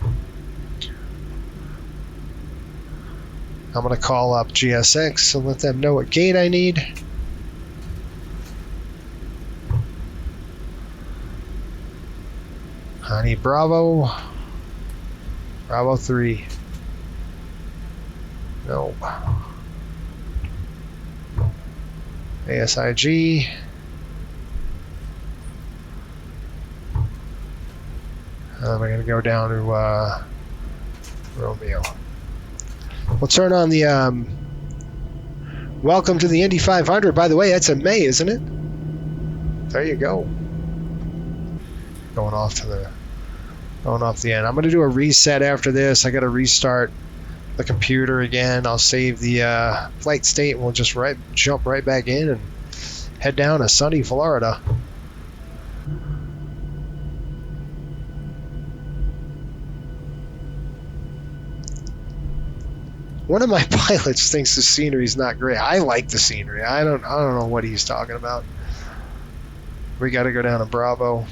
I'm going to call up GSX and let them know what gate I need. I need Bravo 3. No. ASIG. I'm going to go down to Romeo. We'll turn on the welcome to the Indy 500. By the way, that's in May, isn't it? There you go. Going off the end. I'm going to do a reset after this. I got to restart the computer again. I'll save the flight state, and we'll just jump right back in and head down to sunny Florida. One of my pilots thinks the scenery is not great. I like the scenery. I don't know what he's talking about. We got to go down to Bravo.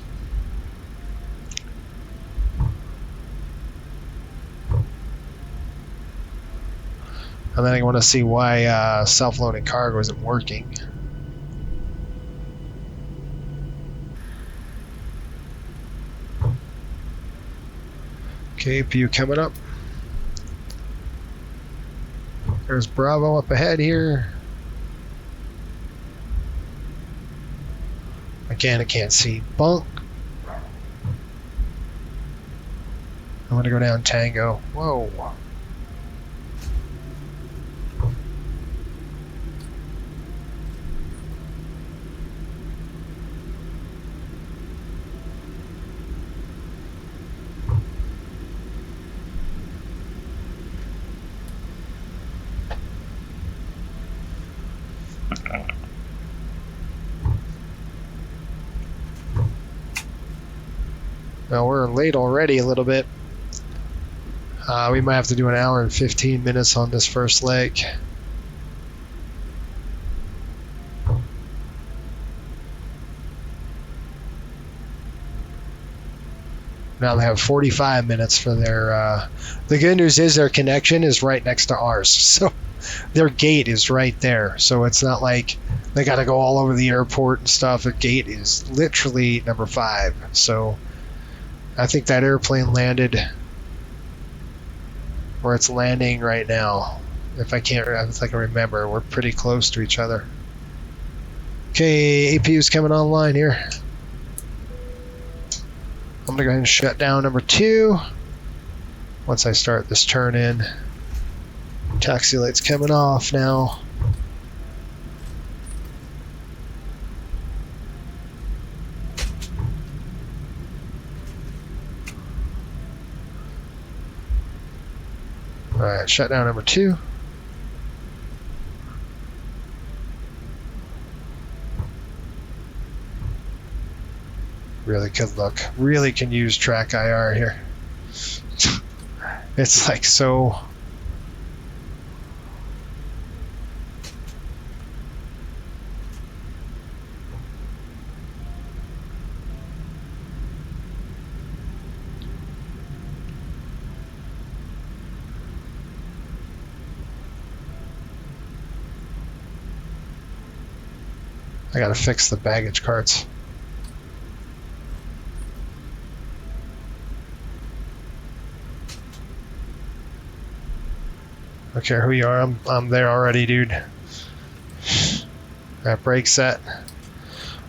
And then I want to see why self-loading cargo isn't working. Okay, APU coming up. There's Bravo up ahead here. Mechanic can't see. Bunk. I'm going to go down Tango. Whoa. Well, we're late already a little bit. We might have to do an hour and 15 minutes on this first leg. Now they have 45 minutes for their... the good news is their connection is right next to ours. So their gate is right there. So it's not like they got to go all over the airport and stuff. The gate is literally number 5. So I think that airplane landed where it's landing right now. If I can remember, we're pretty close to each other. Okay, APU's coming online here. I'm going to go ahead and shut down number 2 once I start this turn in. Taxi light's coming off now. Alright, shut down number 2. Really good look. Really can use track IR here. It's like so... I gotta fix the baggage carts. don't care who you are. I'm there already, dude. Got brake set.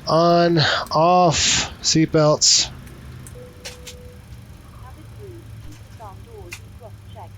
On, off, seatbelts. Cabin crew, eastbound doors cross-check.